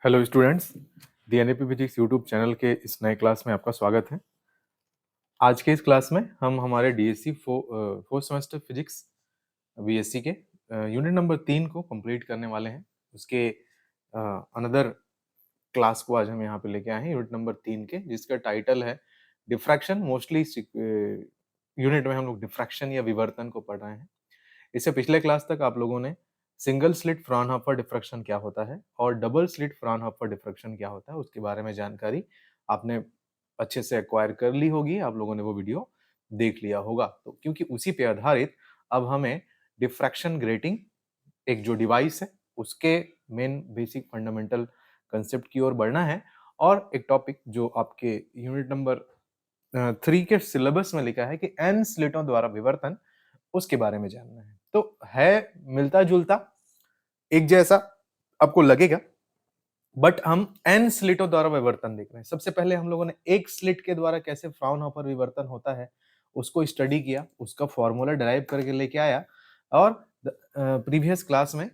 Hello students, दी NEP physics YouTube channel के इस नए क्लास में आपका स्वागत है। आज के इस क्लास में हम हमारे DSC fourth semester physics BSc के यूनिट नंबर 3 को कंप्लीट करने वाले हैं। उसके अनदर क्लास को आज हम यहाँ पे लेके आए हैं, यूनिट नंबर 3 के, जिसका टाइटल है डिफ्रैक्शन। मोस्टली यूनिट में हम लोग डिफ्रैक्शन या विवर्तन को पढ़ रहे हैं। इससे पिछले क्लास तक आप लोगों ने सिंगल स्लिट फ्राउनहोफर डिफ्रैक्शन क्या होता है और डबल स्लिट फ्राउनहोफर डिफ्रैक्शन क्या होता है उसके बारे में जानकारी आपने अच्छे से एक्वायर कर ली होगी। आप लोगों ने वो वीडियो देख लिया होगा। तो क्योंकि उसी पे आधारित अब हमें डिफ्रैक्शन ग्रेटिंग, एक जो डिवाइस है, उसके मेन बेसिक फंडामेंटल कंसेप्ट की ओर बढ़ना है। और एक टॉपिक जो आपके यूनिट नंबर 3 के सिलेबस में लिखा है कि एन स्लिटों द्वारा विवर्तन, उसके बारे में जानना है। तो है मिलता जुलता, एक जैसा आपको लगेगा, बट हम एन स्लिटों द्वारा विवर्तन देख रहे हैं। सबसे पहले हम लोगों ने एक स्लिट के द्वारा कैसे फ्राउनहोफर विवर्तन होता है उसको स्टडी किया, उसका फॉर्मूला डिराइव करके लेके आया। और प्रीवियस क्लास में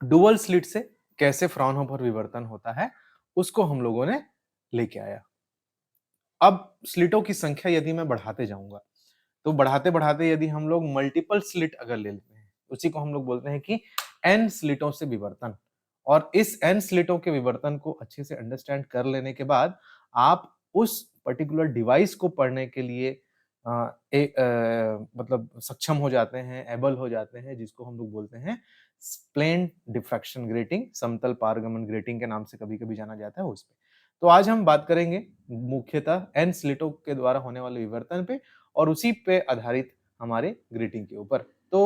डुअल स्लिट से कैसे फ्राउनहोफर विवर्तन होता है उसको हम लोगों ने लेके आया। अब स्लिटों की संख्या यदि मैं बढ़ाते जाऊंगा तो बढ़ाते बढ़ाते यदि हम लोग मल्टीपल स्लिट अगर ले लेते हैं, उसी को हम लोग बोलते हैं कि एन स्लिटों से विवर्तन। और इस एन स्लिटों के विवर्तन को अच्छे से अंडरस्टैंड कर लेने के बाद आप उस पर्टिकुलर डिवाइस को पढ़ने के लिए मतलब सक्षम हो जाते हैं, एबल हो जाते हैं, जिसको हम लोग बोलते हैं प्लेन डिफ्रैक्शन ग्रेटिंग, समतल पारगमन ग्रेटिंग के नाम से कभी कभी जाना जाता है उस पे। तो आज हम बात करेंगे मुख्यतः एन स्लिटों के द्वारा होने वाले विवर्तन पे और उसी पे आधारित हमारे ग्रीटिंग के ऊपर। तो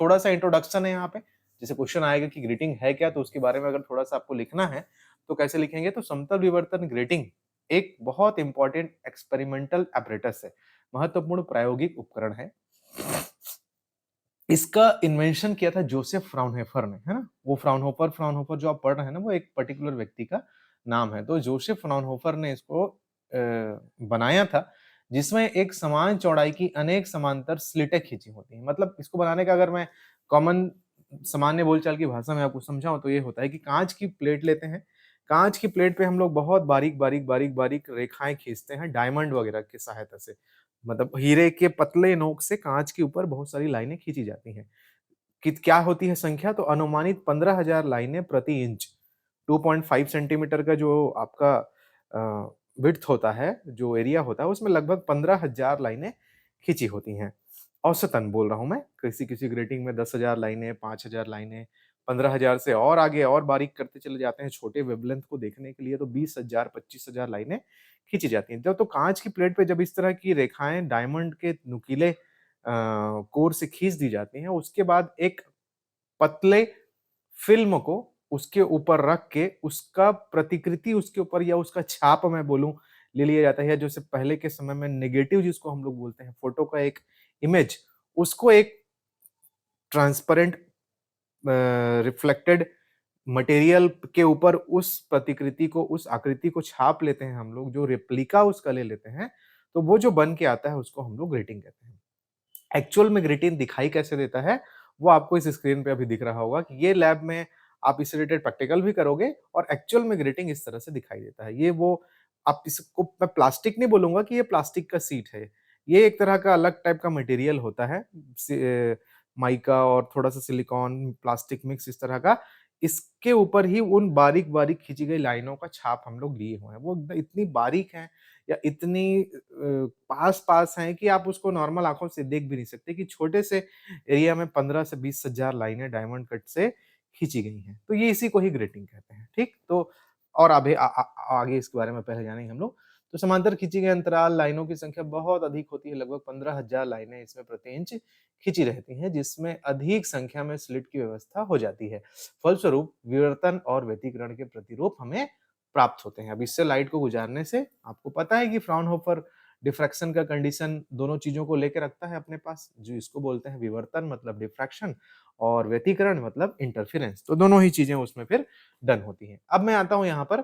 थोड़ा सा इंट्रोडक्शन है यहाँ पे। जैसे क्वेश्चन आएगा कि ग्रीटिंग है क्या, तो उसके बारे में अगर थोड़ा सा आपको लिखना है तो कैसे लिखेंगे। तो समतल विवर्तन ग्रेटिंग एक बहुत इंपॉर्टेंट एक्सपेरिमेंटल एपरेटस है, महत्वपूर्ण प्रायोगिक उपकरण है। इसका इन्वेंशन किया था जोसेफ फ्राउनहोफर ने, है ना। वो फ्राउनहोफर जो आप पढ़ रहे हैं ना, वो एक पर्टिकुलर व्यक्ति का नाम है। तो जोसेफ फ्राउनहोफर ने इसको बनाया था, जिसमें एक समान चौड़ाई की अनेक समांतर स्लिटें खींची होती हैं। मतलब इसको बनाने का अगर मैं कॉमन सामान्य बोलचाल की भाषा में आपको समझाऊं तो ये होता है कि कांच की प्लेट लेते हैं, कांच की प्लेट पे हम लोग बहुत बारीक बारीक बारीक बारीक रेखाएं खींचते हैं डायमंड वगैरह की सहायता से। मतलब हीरे के पतले नोक से कांच के ऊपर बहुत सारी लाइनें खींची जाती हैं। कि क्या होती है संख्या, तो अनुमानित 15,000 लाइनें प्रति इंच। 2.5 सेंटीमीटर का जो आपका विड्थ होता है, जो एरिया होता है, उसमें लगभग 15,000 लाइनें खींची होती हैं। औसतन बोल रहा हूं मैं, किसी किसी ग्रेटिंग में 10,000 लाइनें, 5,000 लाइनें, 15,000 से और आगे और बारीक करते चले जाते हैं। छोटे वेवलेंथ को देखने के लिए तो 20,000, 25,000 लाइनें खींची जाती हैं। तो कांच की प्लेट पे जब इस तरह की रेखाएं डायमंड के नुकीले कोर से खींच दी जाती हैं, उसके बाद एक पतले फिल्म को उसके ऊपर रख के उसका प्रतिकृति उसके ऊपर या उसका छाप मैं बोलूं ले लिया जाता है। जैसे पहले के समय में नेगेटिव जिसको हम लोग बोलते हैं, फोटो का एक इमेज, उसको एक ट्रांसपेरेंट रिफ्लेक्टेड मटेरियल के ऊपर उस प्रतिकृति को, उस आकृति को छाप लेते हैं हम लोग, जो रेप्लिका उसका ले लेते हैं। तो वो जो बन के आता है उसको हम लोग ग्रेटिंग कहते हैं। एक्चुअल में ग्रेटिंग दिखाई कैसे देता है वो आपको इस स्क्रीन पे अभी दिख रहा होगा कि ये लैब में आप इससे रिलेटेड प्रैक्टिकल भी करोगे और एक्चुअल में ग्रेटिंग इस तरह से दिखाई देता है। ये वो, आप इसको मैं प्लास्टिक नहीं बोलूंगा कि ये प्लास्टिक का सीट है। ये एक तरह का अलग टाइप का मटेरियल होता है, माइका और थोड़ा सा सिलिकॉन प्लास्टिक मिक्स इस तरह का। इसके ऊपर ही उन बारीक बारीक खींची गई लाइनों का छाप हम लोग लिए हुए हैं। वो इतनी बारीक है या इतनी पास पास हैं कि आप उसको नॉर्मल आंखों से देख भी नहीं सकते कि छोटे से एरिया में 15 से 20,000 लाइनें डायमंड कट से खींची गई हैं। तो ये इसी को ही ग्रेटिंग कहते हैं, ठीक। तो और आगे इसके बारे में पहले जानेंगे हम लोग। तो समांतर खींची गई अंतराल लाइनों की संख्या बहुत अधिक होती है, लगभग 15,000 लाइनें इसमें प्रति इंच खींची रहती हैं, जिसमें अधिक संख्या में स्लिट की व्यवस्था हो जाती है। फलस्वरूप विवर्तन और व्यतिकरण के प्रतिरूप हमें प्राप्त होते हैं। अब इससे लाइट को गुजारने से आपको पता है कि फ्राउनहोफर डिफ्रैक्शन का कंडीशन दोनों चीजों को लेकर रखता है अपने पास, जो इसको बोलते हैं विवर्तन मतलब डिफ्रैक्शन और व्यतिकरण मतलब इंटरफेरेंस। तो दोनों ही चीजें उसमें फिर डन होती हैं। अब मैं आता हूं यहाँ पर,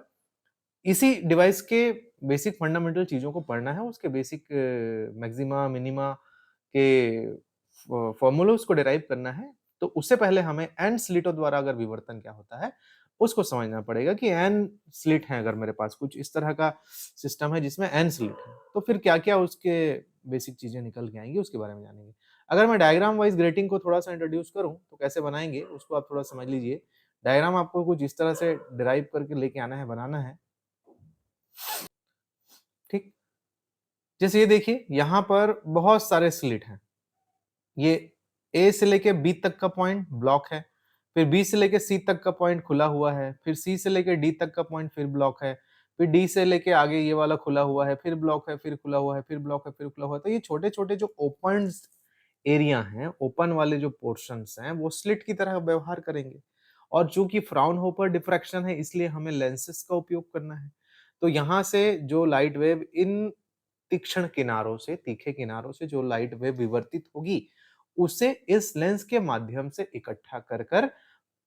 इसी डिवाइस के बेसिक फंडामेंटल चीजों को पढ़ना है, उसके बेसिक मैक्सिमा मिनिमा के फॉर्मूलोज को डिराइव करना है। तो उससे पहले हमें एंड स्लिटों द्वारा अगर विवर्तन क्या होता है उसको समझना पड़ेगा कि एन स्लिट है, अगर मेरे पास कुछ इस तरह का सिस्टम है जिसमें एन स्लिट है, तो फिर क्या-क्या उसके बेसिक चीजें निकल के आएंगी उसके बारे में जानेंगे। अगर मैं डायग्राम वाइज ग्रेटिंग को थोड़ा सा इंट्रोड्यूस करूं तो कैसे बनाएंगे उसको आप थोड़ा समझ लीजिए। डायग्राम आपको कुछ इस तरह से डिराइव करके लेके आना है, बनाना है, ठीक। जैसे ये देखिए यहाँ पर बहुत सारे स्लिट हैं, ये ए से लेके बी तक का पॉइंट ब्लॉक है, फिर बी से लेके सी तक का पॉइंट खुला हुआ है, फिर सी से लेके डी तक का पॉइंट फिर ब्लॉक है, फिर डी से लेके आगे ये वाला खुला हुआ है, फिर ब्लॉक है, फिर खुला हुआ है, फिर ब्लॉक है, फिर खुला हुआ है। तो ये छोटे छोटे जो ओपन एरिया हैं, ओपन वाले जो पोर्शंस हैं, वो स्लिट की तरह व्यवहार करेंगे। और चूंकि फ्राउनहोफर डिफ्रैक्शन है इसलिए हमें लेंसेज का उपयोग करना है। तो यहाँ से जो लाइट वेव इन तीक्ष्ण किनारों से, तीखे किनारों से जो लाइट वेव विवर्तित होगी, उसे इस लेंस के माध्यम से इकट्ठा कर कर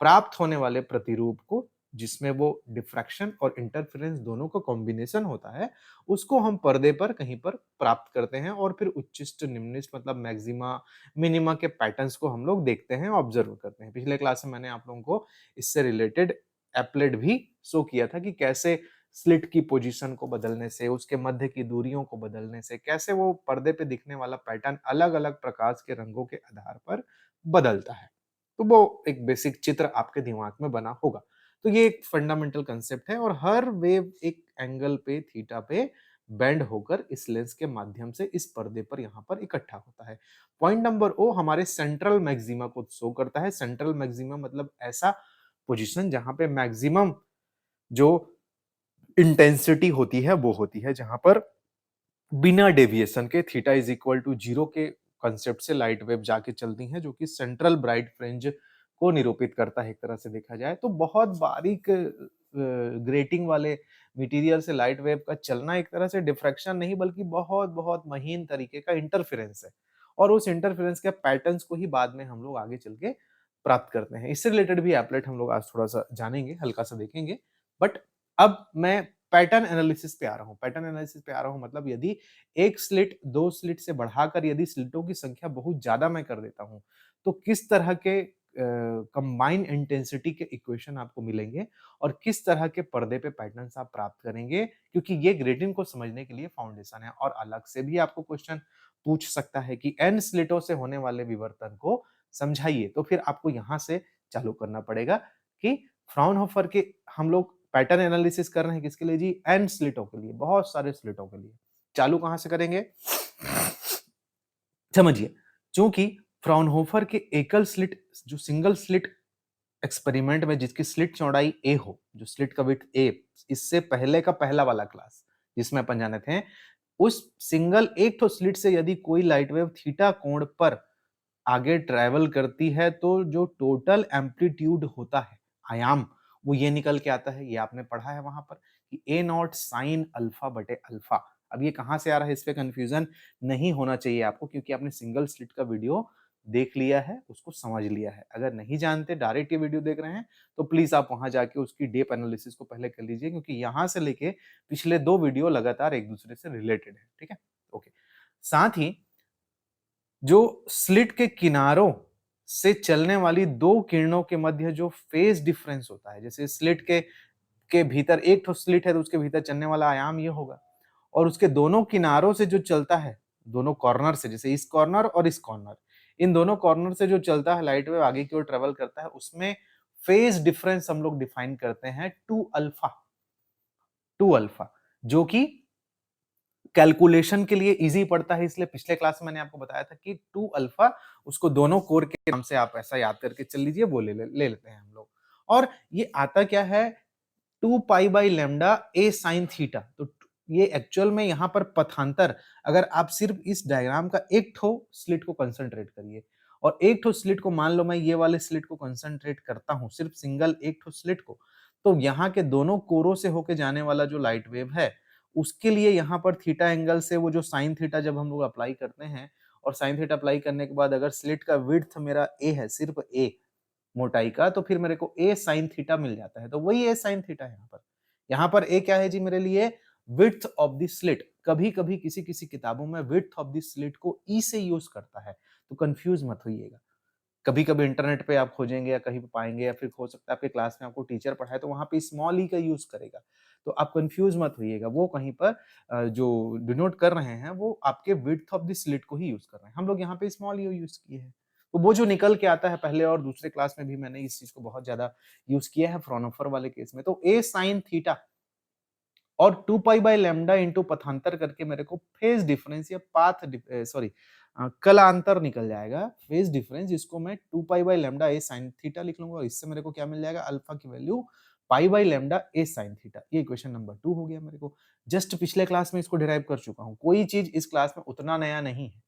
प्राप्त होने वाले प्रतिरूप को, जिसमें वो डिफ्रैक्शन और इंटरफेरेंस दोनों का कॉम्बिनेशन होता है, उसको हम पर्दे पर कहीं पर प्राप्त करते हैं और फिर उच्चिष्ट निम्निष्ट मतलब मैक्सिमा मिनिमा के पैटर्न्स को हम लोग देखते हैं, ऑब्जर्व करते हैं। पिछले क्लास में मैंने आप लोगों को इससे रिलेटेड एप्लेट भी शो किया था कि कैसे स्लिट की पोजीशन को बदलने से, उसके मध्य की दूरियों को बदलने से कैसे वो पर्दे पे दिखने वाला पैटर्न अलग-अलग प्रकाश के रंगों के आधार पर बदलता है। तो वो एक बेसिक चित्र आपके दिमाग में बना होगा। तो ये एक फंडामेंटल कंसेप्ट है और हर वेव एक एंगल पे थीटा पे बेंड होकर इस लेंस के माध्यम से इस पर्दे पर यहाँ पर इकट्ठा होता है। पॉइंट नंबर ओ हमारे सेंट्रल मैक्सिमा को शो करता है। सेंट्रल मैक्सिमा मतलब ऐसा पोजीशन जहां पे मैक्सिमम जो इंटेंसिटी होती है वो होती है, जहां पर बिना डेविएशन के theta is equal to zero के कंसेप्ट से लाइट वेव जाके चलती हैं, जो कि सेंट्रल ब्राइट फ्रिंज को निरूपित करता है। एक तरह से देखा जाए तो बहुत बारीक ग्रेटिंग वाले मटेरियल से लाइट वेव का चलना एक तरह से डिफ्रैक्शन नहीं बल्कि बहुत बहुत महीन तरीके का इंटरफेरेंस है, और उस इंटरफेरेंस के पैटर्न्स को ही बाद में हम लोग आगे चल के प्राप्त करते हैं। इससे रिलेटेड भी एप्लेट हम लोग आज थोड़ा सा जानेंगे, हल्का सा देखेंगे। बट अब मैं पैटर्न एनालिसिस पे आ रहा हूँ। पैटर्न एनालिसिस पे आ रहा हूँ मतलब यदि एक स्लिट दो स्लिट से बढ़ाकर यदि स्लिटों की संख्या बहुत ज्यादा मैं कर देता हूँ, तो किस तरह के कंबाइन इंटेंसिटी के इक्वेशन आपको मिलेंगे और किस तरह के पर्दे पे पैटर्न्स आप प्राप्त करेंगे, क्योंकि ये ग्रेडिंग को समझने के लिए फाउंडेशन है। और अलग से भी आपको क्वेश्चन पूछ सकता है कि एन स्लिटों से होने वाले विवर्तन को समझाइए, तो फिर आपको यहां से चालू करना पड़ेगा कि फ्राउनहोफर के हम लोग पैटर्न एनालिसिस कर रहे हैं किसके लिए जी, एन स्लिटों के लिए, बहुत सारे स्लिटों के लिए। चालू कहां से करेंगे समझिए। चूंकि फ्राउनहोफर के एकल स्लिट, जो सिंगल स्लिट एक्सपेरिमेंट में जिसकी स्लिट चौड़ाई ए हो, जो स्लिट का विड्थ ए, इससे पहले का पहला वाला क्लास जिसमें अपन जाने थे, उस सिंगल एक तो स्लिट से यदि कोई लाइट वेव थीटा कोण पर आगे ट्रेवल करती है तो जो टोटल एम्पलीट्यूड होता है, आयाम, वो ये निकल के आता है। ये आपने पढ़ा है वहां पर कि ए नॉट साइन अल्फा बटे अल्फा। अब ये कहां से आ रहा है, इस पे कंफ्यूजन नहीं होना चाहिए आपको, क्योंकि आपने सिंगल स्लिट का वीडियो देख लिया है, उसको समझ लिया है। अगर नहीं जानते, डायरेक्ट ये वीडियो देख रहे हैं, तो प्लीज आप वहां जाके उसकी डेप एनालिसिस को पहले कर लीजिए, क्योंकि यहां से लेके पिछले दो वीडियो लगातार एक दूसरे से रिलेटेड है। ठीक है, ओके। साथ ही जो स्लिट के किनारों से चलने वाली दो किरणों के मध्य जो फेज डिफरेंस होता है, जैसे स्लिट के भीतर एक तो स्लिट है तो उसके भीतर चलने वाला आयाम ये होगा, और उसके दोनों किनारों से जो चलता है, दोनों कॉर्नर से, जैसे इस कॉर्नर और इस कॉर्नर, इन दोनों कॉर्नर से जो चलता है लाइट वेव आगे की ओर ट्रेवल करता है, उसमें फेज डिफरेंस हम लोग डिफाइन करते हैं 2 अल्फा, जो कि कैलकुलेशन के लिए इजी पड़ता है। इसलिए पिछले क्लास में मैंने आपको बताया था कि 2 अल्फा, उसको दोनों कोर के नाम से आप ऐसा याद करके चल लीजिए, वो ले लेते हैं हम लोग। और ये आता क्या है, 2 pi by lambda A sine theta. तो ये एक्चुअल में यहाँ पर पथांतर, अगर आप सिर्फ इस डायग्राम का एक ठो स्लिट को कंसंट्रेट करिए और एक ठो स्लिट को, मान लो मैं ये वाले स्लिट को कंसंट्रेट करता हूँ, सिर्फ सिंगल एक ठो स्लिट को, तो यहाँ के दोनों कोरों से होके जाने वाला जो लाइट वेव है, उसके लिए यहाँ पर थीटा एंगल से वो जो साइन थीटा जब हम लोग अप्लाई करते हैं, और साइन थीटा अप्लाई करने के बाद अगर स्लिट का विड्थ मेरा ए है, सिर्फ ए मोटाई का, तो फिर मेरे को ए साइन थीटा मिल जाता है। तो वही ए साइन थीटा है यहाँ पर। यहाँ पर ए क्या है जी मेरे लिए, विड्थ ऑफ द स्लिट। कभी कभी किसी किसी किताबों में विड्थ ऑफ द स्लिट को ई से यूज करता है, तो कंफ्यूज मत होइएगा। कभी कभी इंटरनेट पे आप खोजेंगे या कहीं पे पाएंगे, या फिर हो सकता है आपके क्लास में आपको टीचर पढ़ाए तो वहां पे स्मॉल ई का यूज करेगा। तो आप कंफ्यूज मत होइएगा, वो कहीं पर जो डिनोट कर रहे हैं वो आपके विड्थ ऑफ द स्लिट को ही यूज कर रहे हैं। हम लोग यहाँ पे स्मॉल ई यूज किए हैं, तो वो जो निकल के आता है, पहले और दूसरे क्लास में भी मैंने इस चीज को बहुत ज्यादा यूज किया है फ्रॉनहोफर वाले केस में। तो ए साइन थीटा और 2 पाई बाय लैम्डा इंटू पथांतर करके मेरे को फेज डिफरेंस या पाथ सॉरी कलांतर निकल जाएगा, फेज डिफरेंस, जिसको मैं 2 pi by lambda A sine theta लिख लूंगा। इससे मेरे को क्या मिल जाएगा, अल्फा की value pi by lambda A sine theta. ये इक्वेशन नंबर 2 हो गया मेरे को। जस्ट पिछले क्लास में इसको डिराइव कर चुका हूं, कोई चीज इस क्लास में उतना नया नहीं है।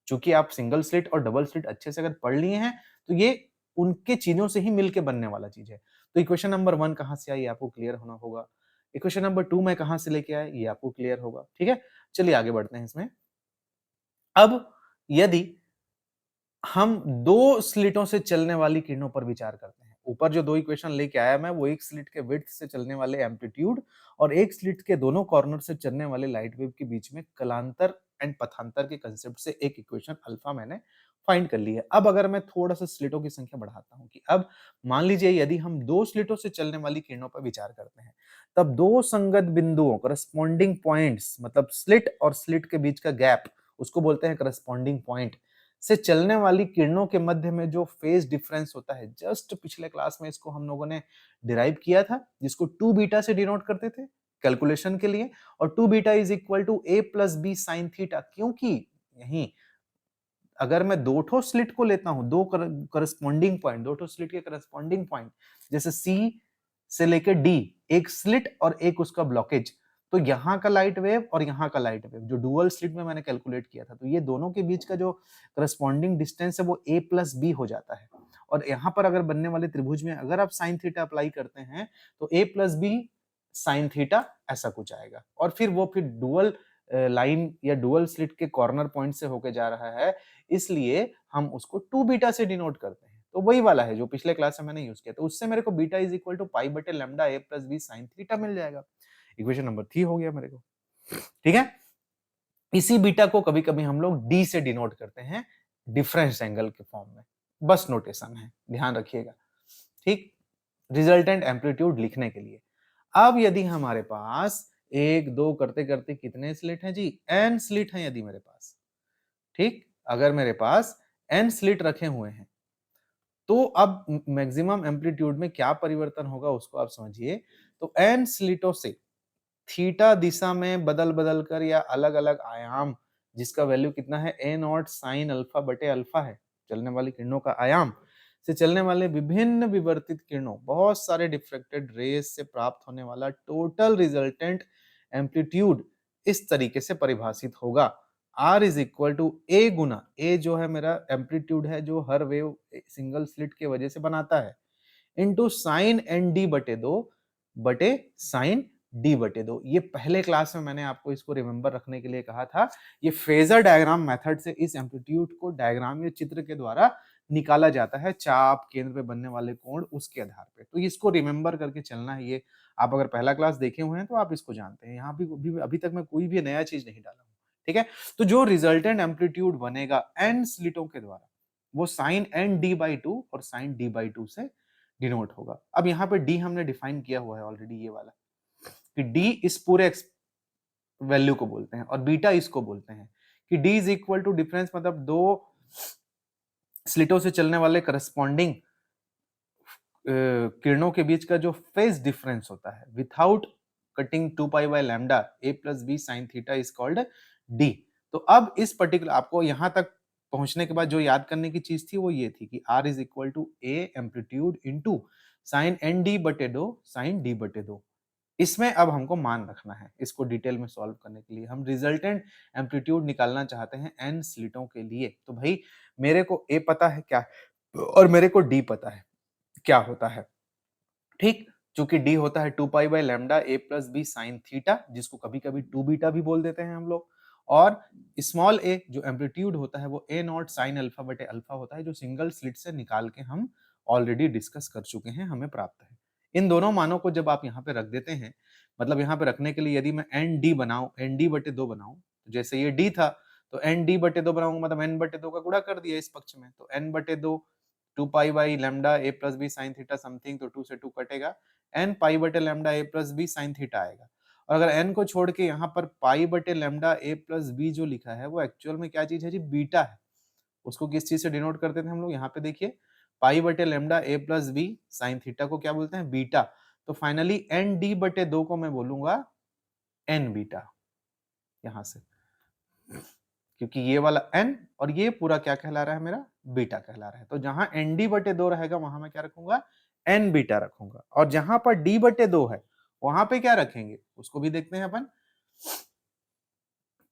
चूंकि आप सिंगल स्लिट और डबल स्लिट अच्छे से अगर पढ़ लिए हैं तो ये उनके चीजों से ही मिलके बनने वाला चीज है। तो इक्वेशन नंबर 1 कहां से आई आपको क्लियर होना होगा। इक्वेशन नंबर 2 मैं कहां से लेके आया ये आपको क्लियर होगा। ठीक है, चलिए आगे बढ़ते हैं इसमें। अब यदि हम दो स्लिटों से चलने वाली किरणों पर विचार करते हैं, ऊपर जो दो इक्वेशन लेके आया मैं, वो एक स्लिट के विड्थ से चलने वाले एम्पलीट्यूड और एक स्लिट के दोनों कॉर्नर से चलने वाले लाइट वेव के बीच में कलांतर एंड पथांतर के कंसेप्ट से एक इक्वेशन अल्फा मैंने फाइंड कर ली है। अब अगर मैं थोड़ा सा स्लिटों की संख्या बढ़ाता हूं कि अब मान लीजिए यदि हम दो स्लिटों से चलने वाली किरणों पर विचार करते हैं, तब दो संगत बिंदुओं करस्पॉन्डिंग पॉइंट्स, मतलब स्लिट और स्लिट के बीच का गैप, उसको बोलते हैं करस्पॉन्डिंग पॉइंट, से चलने वाली किरणों के मध्य में जो फेज डिफरेंस होता है, जस्ट पिछले क्लास में इसको हम लोगों ने डिराइव किया था, जिसको 2 बीटा से डिनोट करते थे कैलकुलेशन के लिए। और 2 beta is equal to A plus B sine theta, क्योंकि यहीं अगर मैं दो ठो स्लिट को लेता हूं, दो करस्पॉन्डिंग पॉइंट, दो ठो स्लिट के करस्पॉन्डिंग पॉइंट, जैसे सी से लेकर डी, एक स्लिट और एक उसका ब्लॉकेज, तो यहाँ का लाइट वेव और यहाँ का लाइट वेव जो डुअल स्लिट में मैंने कैलकुलेट किया था, तो ये दोनों के बीच का जो करस्पॉन्डिंग डिस्टेंस है वो ए प्लस बी हो जाता है। और यहाँ पर अगर बनने वाले त्रिभुज में अगर आप साइन थीटा अप्लाई करते हैं तो A plus B sine theta ऐसा कुछ आएगा। और फिर डुअल लाइन या डुअल स्लिट के कॉर्नर पॉइंट से होके जा रहा है, इसलिए हम उसको 2 बीटा से डिनोट करते हैं। तो वही वाला है जो पिछले क्लास में मैंने यूज किया, तो उससे मेरे को बीटा इज इक्वल टू पाई बटे लैम्डा ए प्लस बी साइन थीटा मिल जाएगा। इक्वेशन नंबर 3 हो गया मेरे को। ठीक है, इसी बीटा को कभी कभी हम लोग डी से डिनोट करते हैं, डिफरेंस एंगल के फॉर्म में, बस नोटेशन है, ध्यान रखिएगा। ठीक, रिजल्टेंट एम्पलीट्यूड लिखने के लिए। अब यदि हमारे पास एक दो करते करते कितने स्लिट हैं जी, एन स्लिट हैं यदि मेरे पास, ठीक, अगर मेरे पास एन स्लिट रखे हुए हैं, तो अब मैक्सिमम एम्पलीट्यूड में क्या परिवर्तन होगा उसको आप समझिए। तो एन स्लिटों से थीटा दिशा में बदल बदल कर या अलग अलग आयाम, जिसका वैल्यू कितना है, ए नॉट साइन अल्फा बटे अल्फा है, चलने वाली किरणों का आयाम, से चलने वाले विभिन्न विवर्तित किरणों, बहुत सारे डिफ्रेक्टेड रेज से प्राप्त होने वाला टोटल रिजल्टेंट एम्पलीट्यूड इस तरीके से परिभाषित होगा। R इज इक्वल टू ए गुना, ए जो है मेरा एम्पलीट्यूड है जो हर वेव सिंगल स्लिट के वजह से बनाता है, इंटू साइन एन डी बटे दो बटे साइन डी बटे दो। ये पहले क्लास में मैंने आपको इसको रिमेंबर रखने के लिए कहा था। ये फेजर डायग्राम मेथड से इस एम्पलीट्यूड को डायग्राम या चित्र के द्वारा निकाला जाता है, चाप केंद्र पे बनने वाले कोण उसके आधार पे। तो इसको रिमेंबर करके चलना है। ये आप अगर पहला क्लास देखे हुए हैं तो आप इसको जानते हैं। यहाँ भी अभी तक मैं कोई भी नया चीज नहीं डाला हूँ। ठीक है, तो जो रिजल्टेंट एम्पलीट्यूड बनेगा एन स्लिटों के द्वारा, वो sine N D by two और साइन डी बाई टू से डिनोट होगा। अब यहाँ पे डी हमने डिफाइन किया हुआ है ऑलरेडी, ये वाला कि डी इस पूरे वैल्यू को बोलते हैं और बीटा इसको बोलते हैं कि D is equal to difference, मतलब दो स्लिटों से चलने वाले करस्पॉन्डिंग किरणों के बीच का जो फेज डिफरेंस होता है without cutting 2 pi by lambda A plus B sine theta is called D. तो अब इस पर्टिकुलर आपको यहां तक पहुंचने के बाद जो याद करने की चीज थी वो ये थी कि R is equal to A amplitude into sine N D बटे दो साइन डी बटे दो। इसमें अब हमको मान रखना है, इसको डिटेल में सॉल्व करने के लिए हम रिजल्टेंट एम्पलीट्यूड निकालना चाहते हैं एन स्लिटों के लिए। तो भाई मेरे को ए पता है क्या और मेरे को डी पता है क्या होता है। ठीक, चूंकि डी होता है 2 pi by lambda A plus B sine theta, जिसको कभी कभी 2 बीटा भी बोल देते हैं हम लोग, और स्मॉल ए जो एम्पलीट्यूड होता है वो ए नॉट साइन अल्फा बटे अल्फा होता है, जो सिंगल स्लिट से निकाल के हम ऑलरेडी डिस्कस कर चुके हैं, हमें प्राप्त है। इन दोनों मानों को जब आप यहाँ पे रख देते हैं, मतलब यहाँ पे रखने के लिए यदि मैं एन डी बनाऊं, एन डी बटे दो बनाऊं, तो जैसे ये डी था तो एन डी बटे दो बनाऊंगा, मतलब एन बटे दो का गुणा कर दिया इस पक्ष में, तो एन बटे दो 2 pi by lambda A plus B sine theta something, तो 2 से 2 कटेगा, n पाई बटे लैम्डा ए प्लस बी साइन थीटा आएगा। और अगर n को छोड़ के यहाँ पर पाई बटे लैम्डा ए प्लस बी जो लिखा है वो एक्चुअल में क्या चीज है जी, बीटा है। उसको किस चीज से डिनोट करते थे हम लोग, यहाँ पे देखिए पाई बटे लैम्डा ए प्लस बी साइन थीटा को क्या बोलते हैं, बीटा। तो फाइनली एन डी बटे 2 को मैं बोलूंगा एन बीटा, यहां से, क्योंकि ये वाला n और ये पूरा क्या कहला रहा है, मेरा बीटा कहला रहा है। तो जहां एन डी बटे 2 रहेगा वहां मैं क्या रखूंगा, एन बीटा रखूंगा। और जहां पर डी बटे 2 है वहां पे क्या रखेंगे, उसको भी देखते हैं अपन।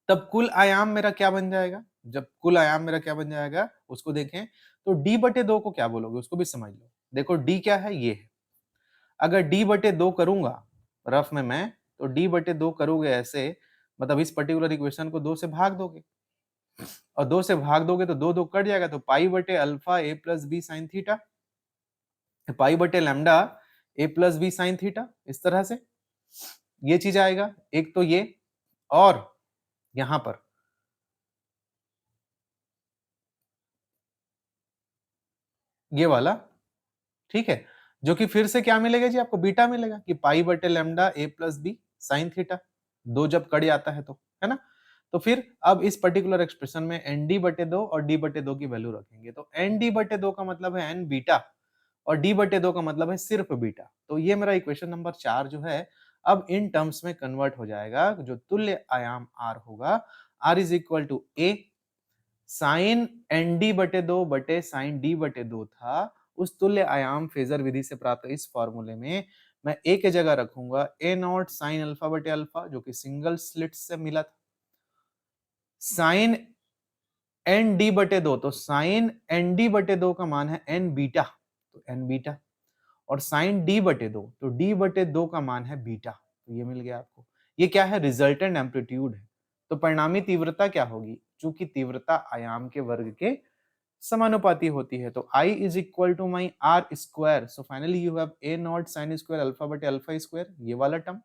तब कुल आयाम मेरा क्या बन जाएगा, जब कुल आयाम मेरा क्या बन जाएगा उसको देखें, तो d बटे 2 को क्या बोलोगे उसको भी समझ लो। देखो d क्या है, ये है। अगर d बटे 2 करूंगा रफ में मैं, तो d बटे 2 करोगे ऐसे, मतलब इस पर्टिकुलर इक्वेशन को 2 से भाग दोगे, और 2 से भाग दोगे तो 2 2 कट जाएगा, तो पाई बटे अल्फा ए प्लस बी साइन थीटा, पाई बटे लैम्डा ए प्लस बी साइन थीटा, इस तरह से ये चीज आएगा। एक तो ये, और यहां पर ये वाला, ठीक है, जो कि फिर से क्या मिलेगा जी, आपको बीटा मिलेगा कि पाई बटे लैम्डा ए प्लस बी साइन थीटा, 2 जब कट जाता है तो, है ना। तो फिर अब इस पर्टिकुलर एक्सप्रेशन में एन डी बटे 2 और डी बटे 2 की वैल्यू रखेंगे, तो एन डी बटे 2 का मतलब है एन बीटा, और डी बटे 2 का मतलब है सिर्फ बीटा। तो ये मेरा इक्वेशन नंबर 4 जो है अब इन टर्म्स में कन्वर्ट हो जाएगा, जो तुल्य आयाम आर होगा, r is equal to a sine N D बटे 2 बटे साइन डी बटे 2 था, उस तुल्य आयाम फेजर विधि से प्राप्त इस फॉर्मूले में मैं ए के जगह रखूंगा ए नॉट साइन अल्फा बटे अल्फा, जो कि सिंगल स्लिट से मिला था, साइन एन डी बटे 2, तो साइन एन डी बटे 2 का मान है एन बीटा, तो एन बीटा, और साइन डी बटे 2, तो डी बटे 2 का मान है बीटा, तो ये मिल गया आपको। ये क्या है, रिजल्टेंट एम्पलीट्यूड है। तो परिणामी तीव्रता क्या होगी, चूंकि तीव्रता आयाम के वर्ग के समानुपाती होती है, तो I is equal to my r square, so finally you have a naught sine square alpha बटे अल्फा स्क्वायर, ये वाला term,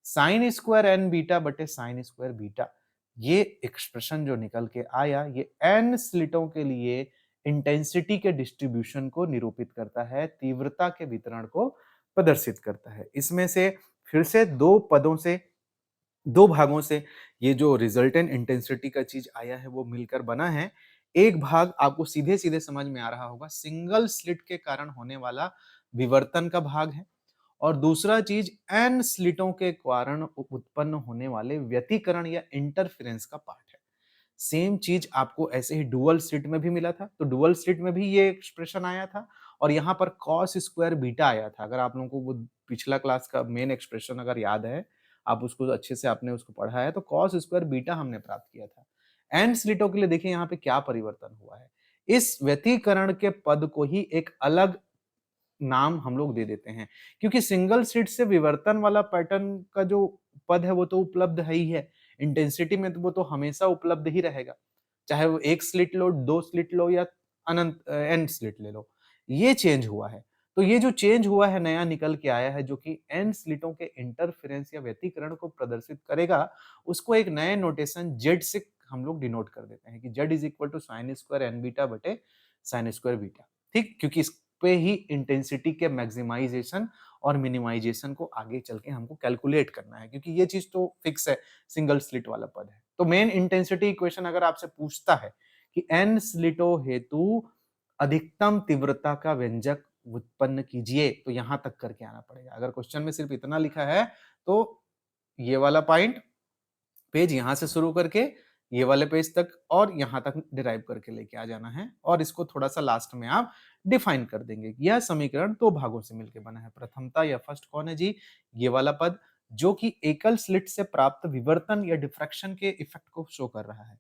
sine square N beta बटे साइन स्क्वायर बीटा। ये एक्सप्रेशन जो निकल के आया, ये एन स्लिटों के लिए इंटेंसिटी के डिस्ट्रीब्यूशन को निरूपित करता है, तीव्रता के वितरण को प्रदर्शित करता है। इसमें से फिर से दो पदों से, दो भागों से ये जो रिजल्टेंट इंटेंसिटी का चीज आया है वो मिलकर बना है। एक भाग आपको सीधे सीधे समझ में आ रहा होगा, सिंगल स्लिट के कारण होने वाला विवर्तन का भाग है, और दूसरा चीज एन स्लिटों के कारण उत्पन्न होने वाले व्यतिकरण या इंटरफेरेंस का पार्ट है। सेम चीज आपको ऐसे ही डुअल स्लिट में भी मिला था, तो डुअल स्लिट में भी ये एक्सप्रेशन आया था, और यहाँ पर कॉस स्क्वायर बीटा आया था। अगर आप लोगों को वो पिछला क्लास का मेन एक्सप्रेशन अगर याद है, आप उसको अच्छे से आपने उसको पढ़ा है, तो कॉस स्क्वायर बीटा हमने प्राप्त किया था। एन स्लिटों के लिए देखिए यहाँ पे क्या परिवर्तन हुआ है, इस व्यतिकरण के पद को ही एक अलग नाम हम लोग दे देते हैं, क्योंकि सिंगल स्लिट से विवर्तन वाला पैटर्न का जो पद है वो तो उपलब्ध है ही है, इंटेंसिटी में तो वो तो हमेशा उपलब्ध ही रहेगा, चाहे वो एक स्लिट लो, दो स्लिट लो, या अनंत एन स्लिट ले लो। ये चेंज हुआ है, तो ये जो चेंज हुआ है नया निकल के आया है, जो कि एन स्लिटों के इंटरफेरेंस या व्यतिकरण को प्रदर्शित करेगा, उसको एक नए नोटेशन जेड से हम लोग डिनोट कर देते हैं कि z is equal to sine square N beta बटे साइन स्क्वायर बीटा, ठीक, क्योंकि इस पे ही इंटेंसिटी के मैक्सिमाइजेशन और मिनिमाइजेशन को आगे चल के हमको कैलकुलेट करना है, क्योंकि ये चीज तो फिक्स है, सिंगल स्लिट वाला पद है। तो मेन इंटेंसिटी इक्वेशन अगर आपसे पूछता है कि एन स्लिटों हेतु अधिकतम तीव्रता का व्यंजक उत्पन्न कीजिए, तो यहां तक करके आना पड़ेगा। अगर क्वेश्चन में सिर्फ इतना लिखा है तो ये वाला पॉइंट पेज यहां से शुरू करके ये वाले पेज तक और यहां तक डिराइव करके लेके आ जाना है, और इसको थोड़ा सा लास्ट में आप डिफाइन कर देंगे। यह समीकरण दो भागों से मिलकर बना है। प्रथमता या फर्स्ट कौन है जी, ये वाला पद, जो कि एकल स्लिट से प्राप्त विवर्तन या डिफ्रैक्शन के इफेक्ट को शो कर रहा है।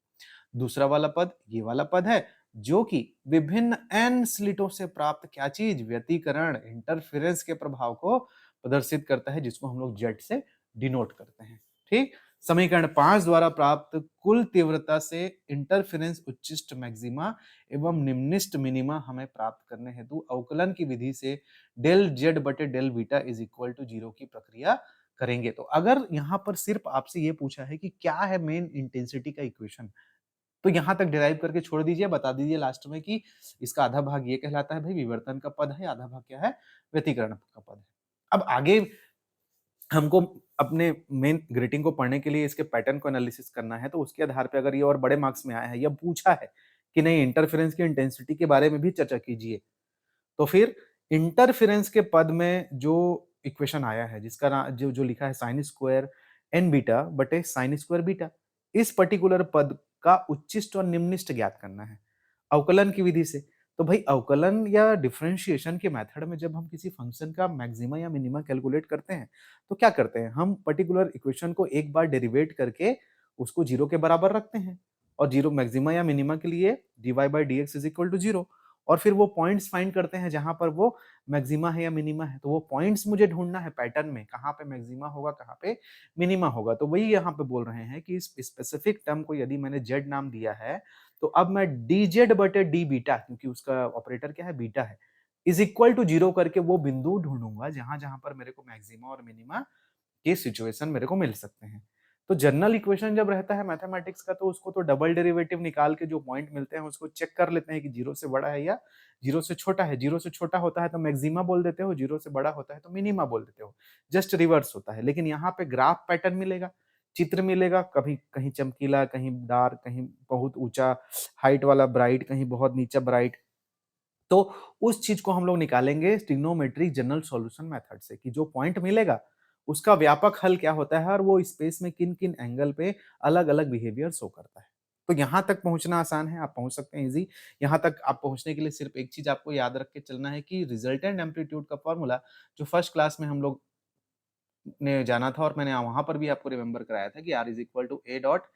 दूसरा वाला पद ये वाला पद है, जो कि विभिन्न एन स्लिटों से प्राप्त क्या चीज, व्यतिकरण, इंटरफेरेंस के प्रभाव को प्रदर्शित करता है, जिसको हम लोग जेड से डिनोट करते हैं। ठीक, समीकरण 5 द्वारा प्राप्त कुल तीव्रता से इंटरफेरेंस उच्चिष्ट मैक्सिमा एवं निम्निष्ट मिनिमा हमें प्राप्त करने हेतु अवकलन की विधि से डेल जेड बटे del beta is equal to 0 की प्रक्रिया करेंगे। तो अगर यहाँ पर सिर्फ आपसे ये पूछा है कि क्या है मेन इंटेंसिटी का इक्वेशन, तो यहाँ तक डिराइव करके छोड़ दीजिए, बता दीजिए लास्ट में कि इसका आधा भाग ये कहलाता है भाई विवर्तन का पद है, आधा भाग क्या है व्यतिकरण का पद है। अब आगे हमको अपने मेन ग्रीटिंग को पढ़ने के लिए इसके पैटर्न को एनालिसिस करना है, तो उसके आधार पे अगर ये और बड़े मार्क्स में आया है या पूछा है कि नहीं इंटरफेरेंस की इंटेंसिटी के बारे में भी चर्चा कीजिए, तो फिर इंटरफेरेंस के पद में जो इक्वेशन आया है जिसका जो जो लिखा है साइन स्क्वायर एन बीटा बटे साइन स्क्वायर बीटा, इस पर्टिकुलर पद का उच्चिष्ट और निम्निष्ट ज्ञात करना है अवकलन की विधि से। तो भाई अवकलन या डिफरेंशिएशन के मेथड में जब हम किसी फंक्शन का मैक्सिमा या मिनिमा कैलकुलेट करते हैं तो क्या करते हैं, हम पर्टिकुलर इक्वेशन को एक बार डेरिवेट करके उसको जीरो के बराबर रखते हैं और जीरो मैक्सिमा या मिनिमा के लिए dy by d x is equal to zero, और फिर वो पॉइंट्स फाइंड करते हैं जहां पर वो मैक्सिमा है या मिनिमा है। तो वो पॉइंट्स मुझे ढूंढना है पैटर्न में, कहाँ पे मैक्सिमा होगा कहाँ पे मिनिमा होगा। तो वही यहाँ पे बोल रहे हैं कि इस स्पेसिफिक टर्म को यदि मैंने जेड नाम दिया है तो अब मैं डी जेड बटे डी बीटा, क्योंकि उसका ऑपरेटर क्या है बीटा है, इज इक्वल टू जीरो करके वो बिंदु ढूंढूंगा जहां जहां पर मेरे को मैक्सिमा और मिनिमा के सिचुएशन मेरे को मिल सकते हैं। तो जनरल इक्वेशन जब रहता है मैथमेटिक्स का तो उसको तो डबल डेरिवेटिव निकाल के जो पॉइंट मिलते हैं उसको चेक कर लेते हैं कि जीरो से बड़ा है या जीरो से छोटा है। जीरो से छोटा होता है तो मैक्सिमा बोल देते हो, जीरो से बड़ा होता है तो मिनिमा बोल देते हो, जस्ट रिवर्स होता है। लेकिन यहाँ पे ग्राफ पैटर्न मिलेगा, चित्र मिलेगा, कभी कहीं चमकीला, कहीं डार्क, कहीं बहुत ऊंचा हाइट वाला ब्राइट, कहीं बहुत नीचा ब्राइट। तो उस चीज को हम लोग निकालेंगे ट्रिग्नोमेट्री जनरल सॉल्यूशन मेथड से कि जो पॉइंट मिलेगा उसका व्यापक हल क्या होता है और वो स्पेस में किन किन एंगल पे अलग अलग बिहेवियर शो करता है। तो यहाँ तक पहुंचना आसान है, आप पहुंच सकते हैं इजी। यहाँ तक आप पहुंचने के लिए सिर्फ एक चीज आपको याद रख के चलना है कि रिजल्टेंट एम्पलीट्यूड का फॉर्मूला जो फर्स्ट क्लास में हम लोग ने जाना था और मैंने वहां पर भी आपको रिमेंबर कराया था कि R is equal to a dot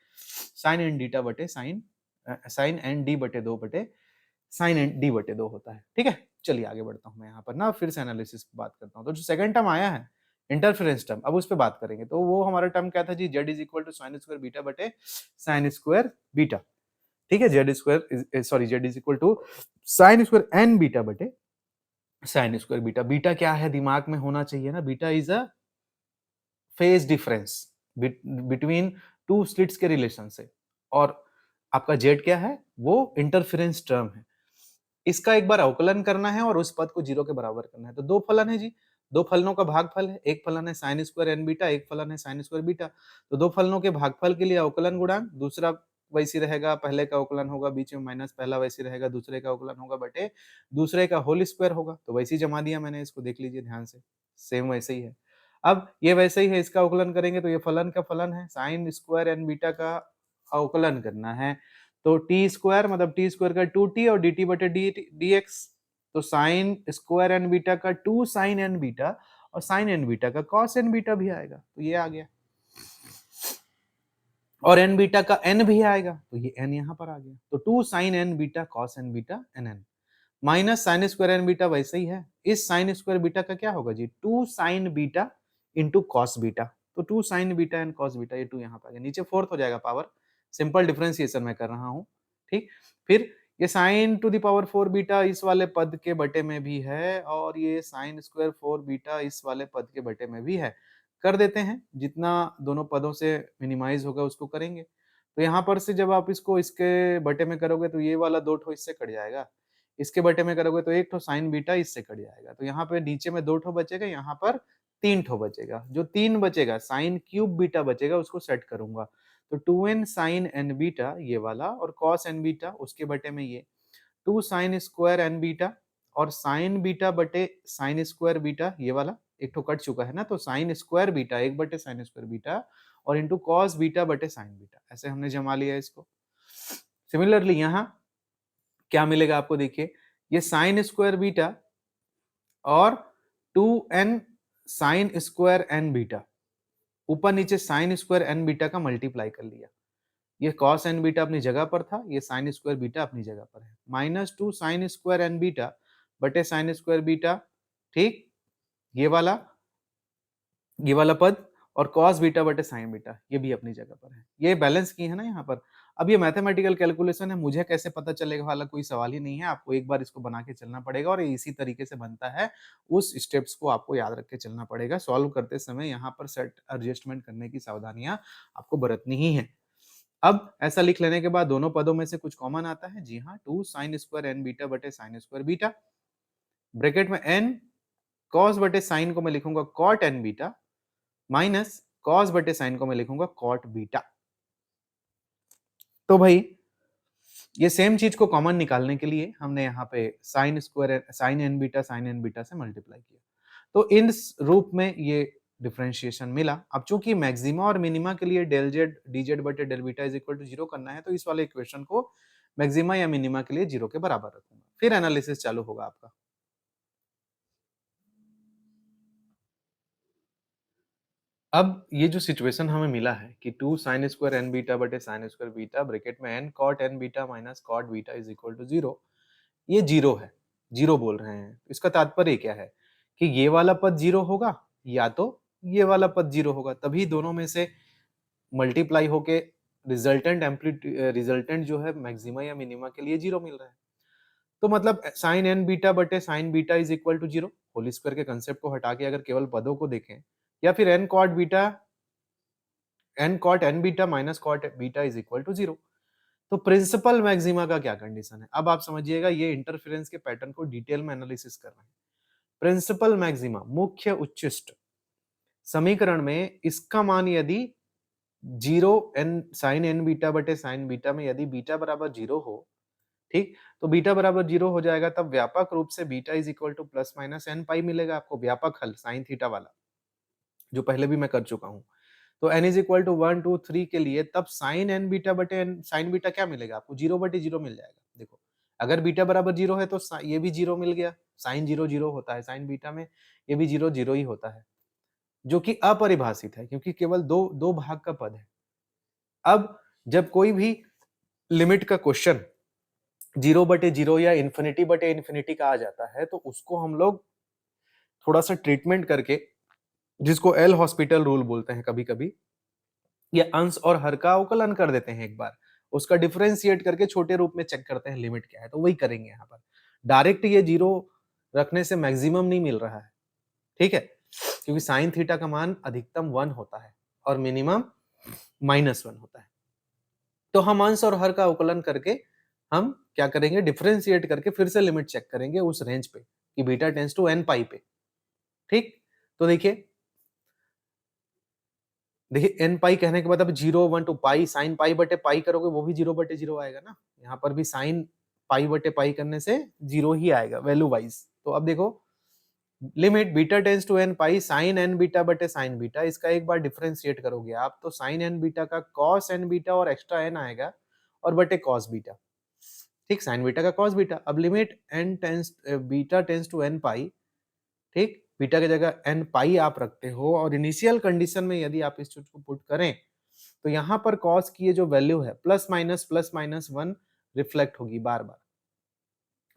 sine N डीटा बटे साइन एन डी बटे दो बटे साइन एन डी बटे दो होता है। ठीक है, चलिए आगे बढ़ता हूँ मैं यहाँ पर ना, फिर से एनालिसिस बात करता हूँ। तो जो सेकंड टर्म आया है इंटरफेरेंस टर्म, अब उस पर बात करेंगे। तो वो हमारा टर्म क्या था जी, Z is equal to sine square beta बटे साइन स्क्वायर बीटा। ठीक है, Z square sorry Z is equal to sine square N beta बटे साइन स्क्वायर बीटा। बीटा क्या है दिमाग में होना चाहिए ना, beta is a phase difference between two slits के रिलेशन से, और आपका जेड क्या है वो इंटरफेरेंस टर्म है। इसका एक बार अवकलन करना है और उस पद को जीरो के बराबर करना है। तो दो फलन है जी, दो फलनों का भागफल है, एक फलन है साइन स्क्वायर एन बीटा, एक फलन है साइन स्क्वायर बीटा। तो दो फलनों के भागफल के लिए अवकलन गुणांक, दूसरा वैसी रहेगा, पहले का अवकलन होगा बीच में माइनस पहला वैसी रहेगा, दूसरे का अवकलन होगा बटे दूसरे का होल स्क्वायर होगा। तो वैसे ही जमा दिया मैंने, इसको देख लीजिए ध्यान से, सेम वैसे ही है। अब ये वैसे ही है, इसका अवकलन करेंगे तो ये फलन का फलन है, साइन स्क्वायर एन बीटा का अवकलन करना है। तो टी स्क्वायर मतलब टी स्क्वायर का 2t और dt बटे डी एक्स। तो साइन स्क्वायर एन बीटा का 2 साइन एन बीटा और साइन एन बीटा का कॉस एन बीटा भी आएगा, तो ये आ गया। और एन बीटा का एन भी आएगा, तो ये एन यहाँ पर आ गया। तो 2 sine N beta cos n beta n n minus sine square N beta वैसे ही है। इस साइन स्क्वायर बीटा का क्या होगा जी, 2 sign beta into cos beta. तो 2 sign beta and cos beta, ये 2 यहाँ पे आ गया, नीचे फोर्थ हो जाएगा पावर, सिंपल डिफरेंशिएशन मैं कर रहा हूँ। ठीक, फिर ये sign to the power 4 beta इस वाले पद के बटे में भी है और ये साइन स्क्वायर 4 बीटा इस वाले पद के बटे में भी है। कर देते हैं, जितना दोनों पदों से मिनिमाइज होगा उसको करेंगे। तो यहाँ पर से जब आप इसको इसके बटे में करोगे तो ये वाला दो ठो इससे कट जाएगा, इसके बटे में करोगे तो एक ठो साइन बीटा इससे कट जाएगा। तो यहाँ पे नीचे में दो ठो बचेगा, यहाँ पर तीन ठो बचेगा। जो तीन बचेगा साइन क्यूब बीटा बचेगा, उसको सेट करूंगा। तो 2n साइन एन बीटा ये वाला और कॉस एन बीटा उसके बटे में ये 2 साइन स्क्वायर एन बीटा और साइन बीटा बटे साइन स्क्वायर बीटा ये वाला एक ठो कट चुका है ना, तो साइन स्क्वायर बीटा एक बटे साइन स्क्वायर बीटा और इंटू कॉस बीटा बटे साइन बीटा, ऐसे हमने जमा लिया इसको। सिमिलरली यहाँ क्या मिलेगा आपको, देखिए ये साइन स्क्वायर बीटा और 2n sign square N beta, ऊपर नीचे साइन स्क्वायर एन बीटा का मल्टीप्लाई कर लिया। ये कॉस एन बीटा अपनी जगह पर था, ये साइन स्क्वायर बीटा अपनी जगह पर है। Minus 2 sine square N beta बटे साइन स्क्वायर बीटा, ठीक, ये वाला पद और कॉस बीटा बटे साइन बीटा ये भी अपनी जगह पर है। ये बैलेंस की है ना यहाँ पर। अब ये मैथमेटिकल कैलकुलेशन है, मुझे कैसे पता चलेगा वाला कोई सवाल ही नहीं है, आपको एक बार इसको बना के चलना पड़ेगा और ये इसी तरीके से बनता है। उस स्टेप्स को आपको याद रख के चलना पड़ेगा। सॉल्व करते समय यहाँ पर सेट एडजस्टमेंट करने की सावधानियां आपको बरतनी ही है। अब ऐसा लिख लेने के बाद दोनों पदों में से कुछ कॉमन आता है, जी हाँ, 2 sin स्क्वायर n बीटा बटे sin स्क्वायर बीटा, ब्रैकेट में n cos बटे sin को मैं लिखूंगा cot n beta minus cos बटे sin को मैं लिखूंगा cot बीटा। तो भाई ये सेम चीज को कॉमन निकालने के लिए हमने यहाँ पे sin square sin n beta से मल्टीप्लाई किया, तो इन रूप में ये डिफरेंशिएशन मिला। अब चूंकि मैक्सिमा और मिनिमा के लिए डेल जेड डी जेड बटे del beta is equal to 0 करना है, तो इस वाले इक्वेशन को मैक्सिमा या मिनिमा के लिए 0 के बराबर रखूंगा, फिर एनालिसिस चालू होगा आपका। अब ये जो सिचुएशन हमें मिला है कि 2 sin स्क्वायर n बीटा बटे sin स्क्वायर बीटा ब्रैकेट में n cot n beta minus cot beta is equal to 0, ये 0 है, 0 बोल रहे हैं। इसका तात्पर्य क्या है कि ये वाला पद 0 होगा या तो ये वाला पद 0 होगा, तभी दोनों में से मल्टीप्लाई होके रिजल्टेंट जो है मैक्सिमा या मिनिमा के लिए 0 मिल रहा है। तो मतलब sin n बीटा बटे sin beta is equal to 0, whole square के कंसेप्ट को हटा के अगर केवल पदों को देखें, या फिर n cot n beta minus cot beta is equal to 0। तो प्रिंसिपल मैक्सिमा का क्या कंडीशन है, अब आप समझिएगा, ये इंटरफेरेंस के पैटर्न को डिटेल में एनालिसिस कर रहे हैं। प्रिंसिपल मैक्सिमा, मुख्य उच्चिष्ट, समीकरण में इसका मान यदि 0 n sin n बीटा बटे sin बीटा में यदि बीटा बराबर 0 हो, ठीक, तो बीटा बराबर 0 हो जाएगा, तब व्यापक रूप से beta is equal to plus minus n पाई मिलेगा आपको, व्यापक हल साइन थीटा वाला, जो पहले भी मैं कर चुका हूं। तो n इज इक्वल टू 1 2 3 के लिए तब साइन n बीटा बटे n साइन बीटा क्या मिलेगा आपको, 0 बटे 0 मिल जाएगा। देखो, अगर बीटा बराबर 0 है तो ये भी 0 मिल गया, साइन 0 0 होता है साइन बीटा में, ये भी 0 0 ही होता है, जो कि अपरिभाषित है क्योंकि केवल दो दो भाग का पद है। अब जब कोई भी लिमिट का क्वेश्चन 0 बटे 0 या इन्फिनिटी बटे इन्फिनिटी का आ जाता है, तो उसको हम लोग थोड़ा सा ट्रीटमेंट करके, जिसको एल हॉस्पिटल रूल बोलते हैं कभी कभी, या अंश और हर का अवकलन कर देते हैं एक बार, उसका डिफरेंशिएट करके छोटे रूप में चेक करते हैं लिमिट क्या है, तो वही करेंगे यहाँ पर। डायरेक्ट ये 0 रखने से मैक्सिमम नहीं मिल रहा है, ठीक है, क्योंकि साइन थीटा का मान अधिकतम 1 होता है और मिनिमम -1 होता है। तो हम अंश और हर का अवकलन करके हम क्या करेंगे, डिफरेंशिएट करके फिर से लिमिट चेक करेंगे उस रेंज पे कि बीटा टेंस टू n पाई पे, ठीक। तो देखिए n पाई कहने के बाद अब 0 1 टू पाई, साइन पाई बटे पाई करोगे वो भी 0 बटे 0 आएगा ना, यहाँ पर भी साइन पाई बटे पाई करने से 0 ही आएगा वैल्यू वाइज। तो अब देखो, limit beta tends to n pi sine n beta बटे साइन बीटा, इसका एक बार डिफरेंशिएट करोगे आप तो साइन n बीटा का cos n बीटा और एक्स्ट्रा n आएगा और बटे cos बीटा, ठीक, साइन बीटा का cos बीटा। अब limit beta tends to n pi, ठीक, बीटा की जगह n पाई आप रखते हो और इनिशियल कंडीशन में यदि आप इस चीज को पुट करें तो यहाँ पर cos की ये जो वैल्यू है प्लस माइनस 1 रिफ्लेक्ट होगी बार बार,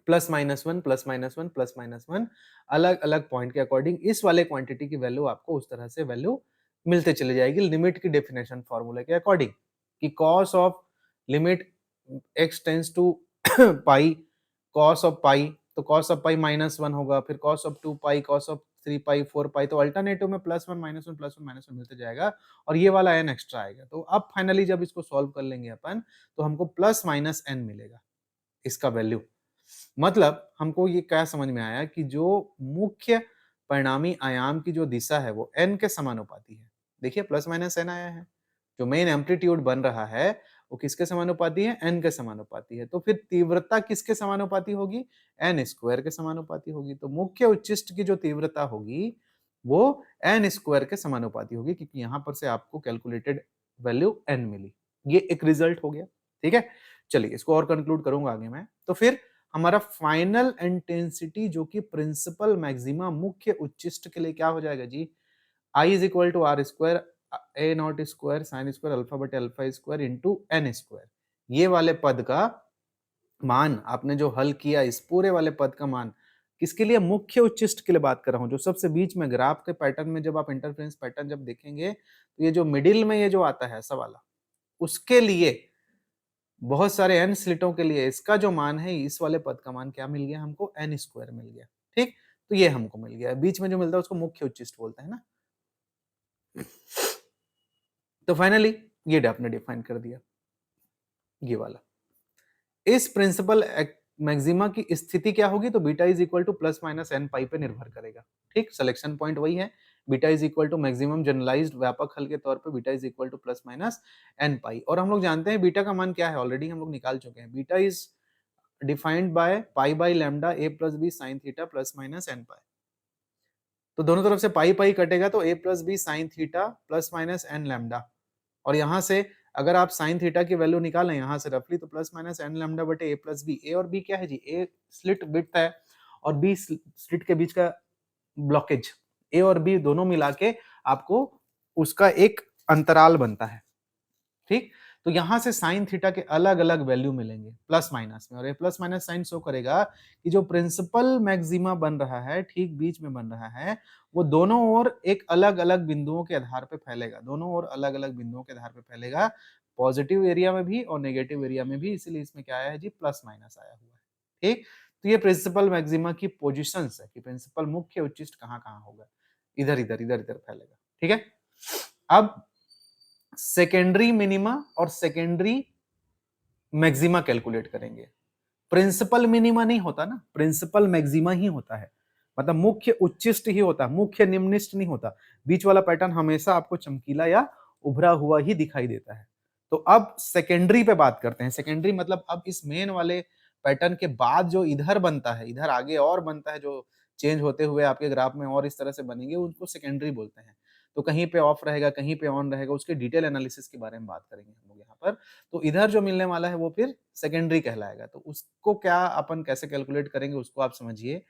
plus minus 1 plus minus 1 plus minus 1, अलग अलग पॉइंट के अकॉर्डिंग इस वाले क्वांटिटी की वैल्यू आपको उस तरह से वैल्यू मिलते चले जाएगी लिमिट की डेफिनेशन फॉर्मूले के अकॉर्डिंग, कि cos of limit x tends to pi, cos of pi, तो cos ऑफ पाई -1 होगा, फिर cos ऑफ 2 पाई, cos ऑफ 3 पाई 4 पाई, तो अल्टरनेटिव में +1 -1 +1 -1 मिलते जाएगा और ये वाला n एक्स्ट्रा आएगा। तो अब फाइनली जब इसको सॉल्व कर लेंगे अपन तो हमको प्लस माइनस n मिलेगा इसका वैल्यू। मतलब हमको ये क्या समझ में आया कि जो मुख्य परिणामी आयाम की जो दिशा है वो n के समानुपाती है। देखिए प्लस माइनस n आया है, जो मेन एम्पलीट्यूड बन रहा है वो किसके समानुपाती है, n के समानुपाती है। तो फिर तीव्रता किसके समानुपाती होगी, n स्क्वायर के समानुपाती होगी। तो मुख्य उच्चिष्ट की जो तीव्रता होगी वो n स्क्वायर के समानुपाती होगी, क्योंकि यहाँ पर से आपको कैलकुलेटेड वैल्यू n मिली। ये एक रिजल्ट हो गया, ठीक है। चलिए इसको और कंक्लूड करूंगा आगे मैं। तो फिर हमारा फाइनल इंटेंसिटी जो कि प्रिंसिपल मैक्सिमा मुख्य उच्चिष्ट के लिए क्या हो जाएगा जी, I is equal to R square A nought square sine square alpha बटे alpha square into N square. ये वाले पद का मान आपने जो हल किया, इस पूरे वाले पद का मान किसके लिए, मुख्य उच्चिष्ट के लिए बात कर रहा हूं, जो सबसे बीच में ग्राफ के पैटर्न में जब आप इंटरफेरेंस पैटर्न जब देखेंगे तो ये जो मिडिल में ये जो आता है ऐसा वाला, उसके लिए बहुत सारे n स्लिटों के लिए इसका जो मान है, इस वाले पद का मान क्या मिल गया हमको, n स्क्वायर मिल गया, ठीक। तो ये हमको मिल गया, बीच में जो मिलता है उसको मुख्य उच्चिष्ट बोलते हैं ना। तो फाइनली ये आपने डिफाइन कर दिया। ये वाला। इस प्रिंसिपल मैक्सिमा की स्थिति क्या होगी, तो beta is equal to plus minus N pi पे निर्भर करेगा। ठीक, सिलेक्शन पॉइंट वही है, beta is equal to maximum generalised व्यापक हल के तौर पे beta is equal to plus minus N pi. और हम लोग जानते हैं बीटा का मान क्या है, ऑलरेडी हम लोग निकाल चुके हैं। Beta is defined by pi by lambda A plus B sine theta plus minus N pi. तो दोनों तरफ से पाई पाई कटेगा तो A plus B sine theta plus minus N lambda, और यहां से अगर आप साइन थीटा की वैल्यू निकालें यहां से रफली, तो प्लस माइनस एन लैम्डा बटे ए प्लस बी। ए और बी क्या है जी, ए स्लिट विड्थ है और बी स्लिट के बीच का ब्लॉकेज। ए और बी दोनों मिला के आपको उसका एक अंतराल बनता है। ठीक, तो यहां से साइन थीटा के अलग अलग वैल्यू मिलेंगे प्लस माइनस में, और ये प्लस माइनस साइन शो करेगा कि जो प्रिंसिपल मैक्सिमा बन रहा है ठीक बीच में बन रहा है, वो दोनों ओर एक अलग अलग बिंदुओं के आधार पे फैलेगा, दोनों ओर अलग अलग बिंदुओं के आधार पे फैलेगा, पॉजिटिव एरिया में भी और नेगेटिव एरिया में भी, इसीलिए इसमें क्या आया है जी, प्लस माइनस आया हुआ है। ठीक, तो ये प्रिंसिपल मैक्सिमा की पोजिशंस है कि प्रिंसिपल मुख्य उच्चिष्ट कहाँ कहाँ होगा, इधर इधर इधर इधर फैलेगा। ठीक है, अब सेकेंडरी मिनिमा और सेकेंडरी मैक्सिमा कैलकुलेट करेंगे। प्रिंसिपल मिनिमा नहीं होता ना, प्रिंसिपल मैक्सिमा ही होता है, मतलब मुख्य उच्चिष्ट ही होता है, मुख्य निम्निष्ट नहीं होता। बीच वाला पैटर्न हमेशा आपको चमकीला या उभरा हुआ ही दिखाई देता है। तो अब सेकेंडरी पे बात करते हैं। सेकेंडरी मतलब अब इस मेन वाले पैटर्न के बाद जो इधर बनता है, इधर आगे और बनता है, जो चेंज होते हुए आपके ग्राफ में और इस तरह से बनेंगे, उनको सेकेंडरी बोलते हैं। तो कहीं पे ऑफ रहेगा, कहीं पे ऑन रहेगा, उसके डिटेल एनालिसिस के बारे में बात करेंगे हम लोग यहाँ पर। तो इधर जो मिलने वाला है वो फिर सेकेंडरी कहलाएगा। तो उसको क्या अपन कैसे कैलकुलेट करेंगे उसको आप समझिए।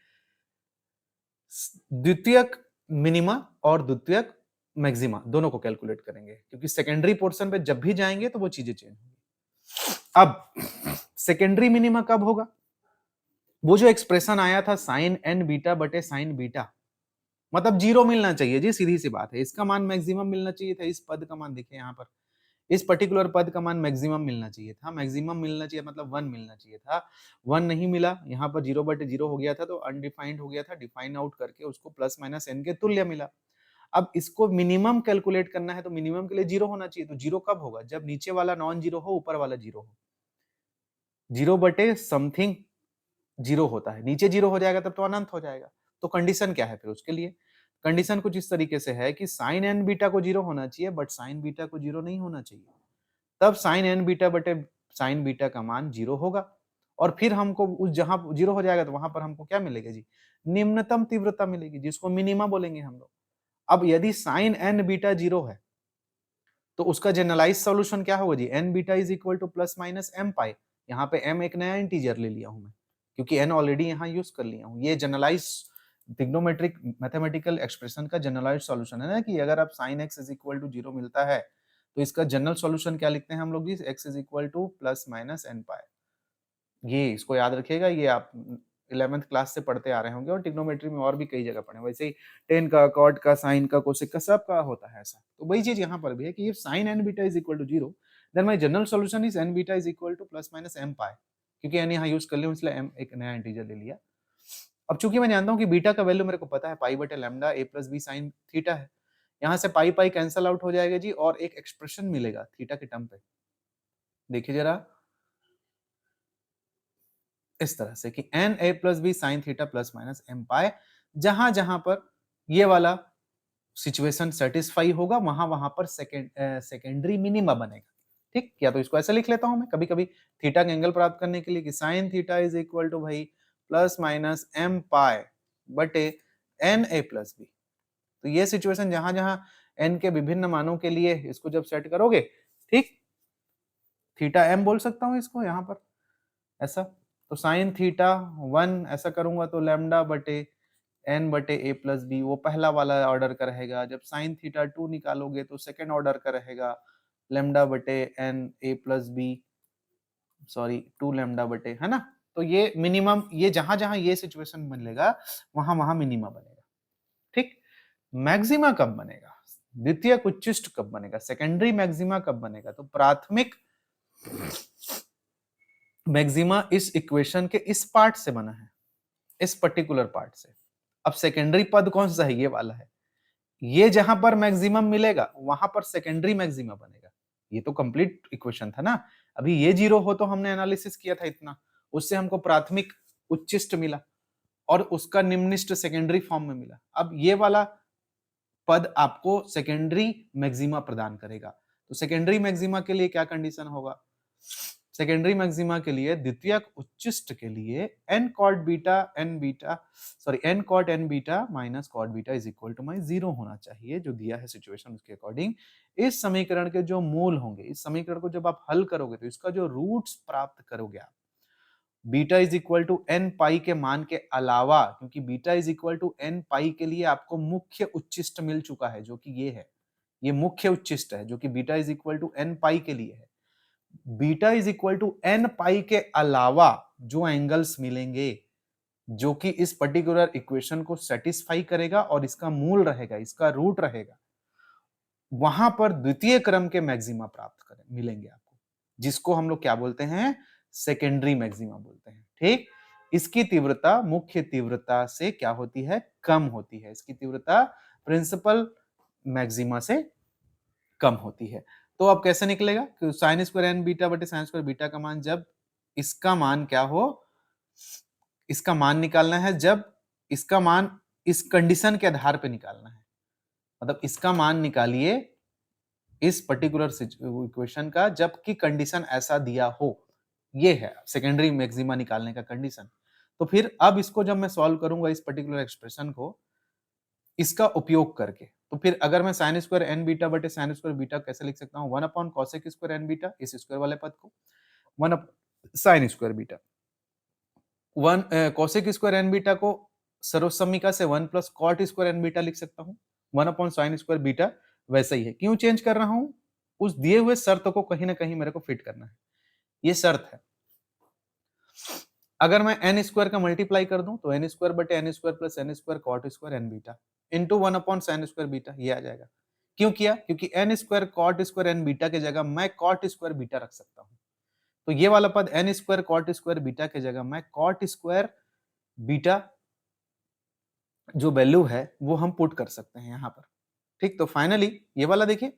द्वितीयक मिनिमा और द्वितीयक मैक्सिमा दोनों को कैलकुलेट करेंगे, क्योंकि सेकेंडरी पोर्शन पे जब भी जाएंगे तो वो चीजें चेंज होंगी। अब सेकेंडरी मिनिमा कब होगा, वो जो एक्सप्रेशन आया था साइन एन बीटा बटे साइन बीटा, मतलब जीरो मिलना चाहिए जी, सीधी सी बात है। इसका मान मैक्सिमम मिलना चाहिए था, इस पद का मान देखिए यहाँ पर, इस पर्टिकुलर पद का मान मैक्सिमम मिलना चाहिए था, मैक्सिमम मिलना चाहिए मतलब 1 मिलना चाहिए था, 1 नहीं मिला, यहाँ पर 0/0 हो गया था, तो अनडिफाइंड हो गया था, डिफाइन आउट करके उसको प्लस माइनस एन के तुल्य मिला। अब इसको मिनिमम कैलकुलेट करना है, तो मिनिमम के लिए 0 होना चाहिए। तो 0 कब होगा, जब नीचे वाला नॉन जीरो हो, ऊपर वाला 0 हो। 0/समथिंग 0 होता है, नीचे 0 हो जाएगा तब तो अनंत हो जाएगा। तो कंडीशन क्या है फिर उसके लिए, कंडीशन कुछ इस तरीके से है कि साइन एन बीटा को 0 होना चाहिए, बट साइन बीटा को 0 नहीं होना चाहिए। तब साइन एन बीटा बटे साइन बीटा का मान 0 होगा, और फिर हमको उस जहां 0 हो जाएगा तो वहां पर हमको क्या मिलेगा जी, निम्नतम तीव्रता मिलेगी, जिसको मिनिमा बोलेंगे हम लोग। अब यदि साइन एन बीटा 0 है तो उसका जनरलाइज सॉल्यूशन क्या होगा जी, N beta is equal to plus minus M pi. यहाँ पे एम एक नया इंटीजर ले लिया हूं मैं, क्योंकि एन ऑलरेडी यहाँ यूज कर लिया हूँ। ये जनरलाइज ट्रिग्नोमेट्रिक मैथमेटिकल एक्सप्रेशन का जनरलाइज सॉल्यूशन है ना, कि अगर आप sine x is equal to 0 मिलता है तो इसका जनरल सॉल्यूशन क्या लिखते हैं हम लोग जी, X is equal to plus minus N pi. ये इसको याद रखिएगा, ये आप 11th क्लास से पढ़ते आ रहे होंगे, और ट्रिग्नोमेट्री में और भी कई जगह पढ़े, वैसे ही टेन का, कॉट का, साइन का, कोसेक का, सब का होता है ऐसा। तो वही चीज यहाँ पर भी है कि if sine N beta is equal to 0, then my general solution is N beta is equal to plus minus M pi, क्योंकि एन यहाँ यूज कर लिया इसलिए एम एक नया इंटीजर ले लिया। अब चूंकि मैं जानता हूँ कि बीटा का वैल्यू मेरे को पता है, पाई बटे लैम्डा ए प्लस बी साइन थीटा है, यहाँ से पाई पाई कैंसल आउट हो जाएगा जी, और एक एक्सप्रेशन मिलेगा थीटा के टर्म पे। देखिए जरा इस तरह से कि एन ए plus B sine theta plus minus M pi, जहां जहां पर ये वाला सिचुएशन सेटिस्फाई होगा वहां वहां पर सेकेंडरी मिनिमा बनेगा। ठीक, या तो इसको ऐसा लिख लेता हूं मैं कभी कभी थीटा का एंगल प्राप्त करने के लिए कि sine theta is equal to भाई प्लस माइनस एम पाई बटे एन ए प्लस बी। तो ये सिचुएशन जहां जहां एन के विभिन्न मानों के लिए इसको जब सेट करोगे, ठीक, थीटा एम बोल सकता हूं इसको यहाँ पर ऐसा। तो साइन थीटा 1 ऐसा करूंगा तो लैम्डा बटे एन बटे ए प्लस बी, वो पहला वाला ऑर्डर का रहेगा। जब साइन थीटा 2 निकालोगे तो सेकेंड ऑर्डर का रहेगा, लैम्डा बटे एन ए प्लस बी, सॉरी 2 लैम्डा बटे, है ना। तो ये मिनिमम, ये जहां जहां ये सिचुएशन मिलेगा वहां वहां मिनिमा बनेगा। ठीक, मैक्सिमा कब बनेगा, द्वितीय उच्चिष्ट कब बनेगा, सेकेंडरी मैक्सिमा कब बनेगा, तो प्राथमिक मैक्सिमा इस इक्वेशन के इस पार्ट से बना है, इस पर्टिकुलर पार्ट से। अब सेकेंडरी पद कौन सा है, ये वाला है। ये जहां पर मैक्सिमम मिलेगा वहां पर सेकेंडरी मैक्सिमा बनेगा, ये तो कंप्लीट इक्वेशन था ना। अभी ये 0 हो तो हमने एनालिसिस किया था इतना, उससे हमको प्राथमिक उच्चिष्ट मिला और उसका निम्निष्ट सेकेंडरी फॉर्म में मिला। अब ये वाला पद आपको सेकेंडरी मैक्सिमा प्रदान करेगा। तो सेकेंडरी मैक्सिमा के लिए क्या कंडीशन होगा? सेकेंडरी मैक्सिमा के लिए द्वितीयक उच्चिष्ट के लिए n cot beta n cot n beta minus cot beta is equal to 0 होना चाहिए, जो दिया है सिचुएशन उसके अकॉर्डिंग। इस समीकरण के जो मूल होंगे, इस समीकरण को जब आप हल करोगे तो इसका जो रूट्स प्राप्त करोगे आप, beta is equal to N pi के मान के अलावा, क्योंकि beta is equal to N pi के लिए आपको मुख्य उच्चिष्ट मिल चुका है, जो कि ये है, ये मुख्य उच्चिष्ट है, जो कि beta is equal to N pi के लिए है। Beta is equal to N pi के अलावा जो एंगल्स मिलेंगे, जो कि इस पर्टिकुलर इक्वेशन को सेटिस्फाई करेगा और इसका मूल रहेगा, इसका रूट रहेगा, वहां पर द्वितीय क्रम के मैक्सिमा प्राप्त करें मिलेंगे आपको, जिसको हम लोग क्या बोलते हैं? सेकेंडरी मैक्सिमा बोलते हैं। ठीक, इसकी तीव्रता मुख्य तीव्रता से क्या होती है? कम होती है। इसकी तीव्रता प्रिंसिपल मैक्सिमा से कम होती है। तो अब कैसे निकलेगा कि साइन स्क्वायर एन बीटा बटे साइन स्क्वायर बीटा का मान, जब इसका मान क्या हो, इसका मान निकालना है, जब इसका मान इस कंडीशन के आधार पे निकालना है, मतलब इसका मान निकालिए इस पर्टिकुलर इक्वेशन का जबकि कंडीशन ऐसा दिया हो, ये है सेकेंडरी मैक्सिमा निकालने का कंडीशन। तो फिर अब इसको जब मैं सॉल्व करूंगा इस पर्टिकुलर एक्सप्रेशन को इसका उपयोग करके, तो फिर अगर मैं साइन स्क्वायर एन बीटा बटे साइन स्क्वायर बीटा कैसे लिख सकता हूँ? 1 upon cosec square N beta, इस स्क्वायर वाले पद को 1 sine square beta, 1 cosec square N beta को सर्वसम्मिका से 1 plus cot square N beta लिख सकता हूँ, 1 अपॉन साइन स्क्वायर बीटा वैसा ही है। क्यों चेंज कर रहा हूं? उस दिए हुए शर्त को कहीं ना कहीं मेरे को फिट करना है, ये शर्त है। अगर मैं एन स्क्वायर का मल्टीप्लाई कर दूं तो एन स्क्वायर बटे n square plus n square cot square N beta into 1 upon sine square beta, ये आ जाएगा। क्यों किया? क्योंकि n square cot square N beta के जगह मैं कॉट स्क्वायर बीटा रख सकता हूं। तो ये वाला पद n square cot square beta के जगह मैं कॉट स्क्वायर बीटा जो वैल्यू है वो हम पुट कर सकते हैं यहाँ पर। ठीक, तो फाइनली ये वाला देखिए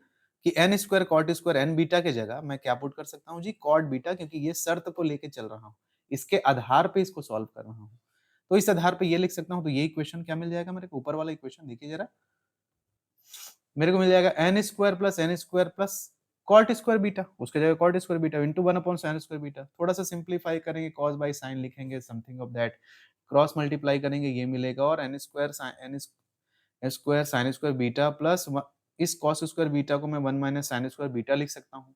कि n square cot square N beta के जगह मैं क्या पुट कर सकता हूँ जी? कॉट बीटा, क्योंकि ये शर्त को लेके चल रहा हूँ, इसके आधार पे इसको सॉल्व कर रहा हूँ, तो इस आधार पे ये लिख सकता हूँ। तो ये इक्वेशन क्या मिल जाएगा मेरे को? ऊपर वाला इक्वेशन देखिए जरा, मेरे को मिल जाएगा n square plus cot square beta, उसके जगह cot square beta into 1 upon sine square beta. थोड़ा सा सिंप्लीफाई करेंगे, कॉस बाई साइन लिखेंगे, something of that, cross multiply करेंगे, ये मिलेगा, और n square sine square beta plus इस कॉस स्क्वायर बीटा को मैं 1 माइनस साइन स्क्वायर बीटा लिख सकता हूँ,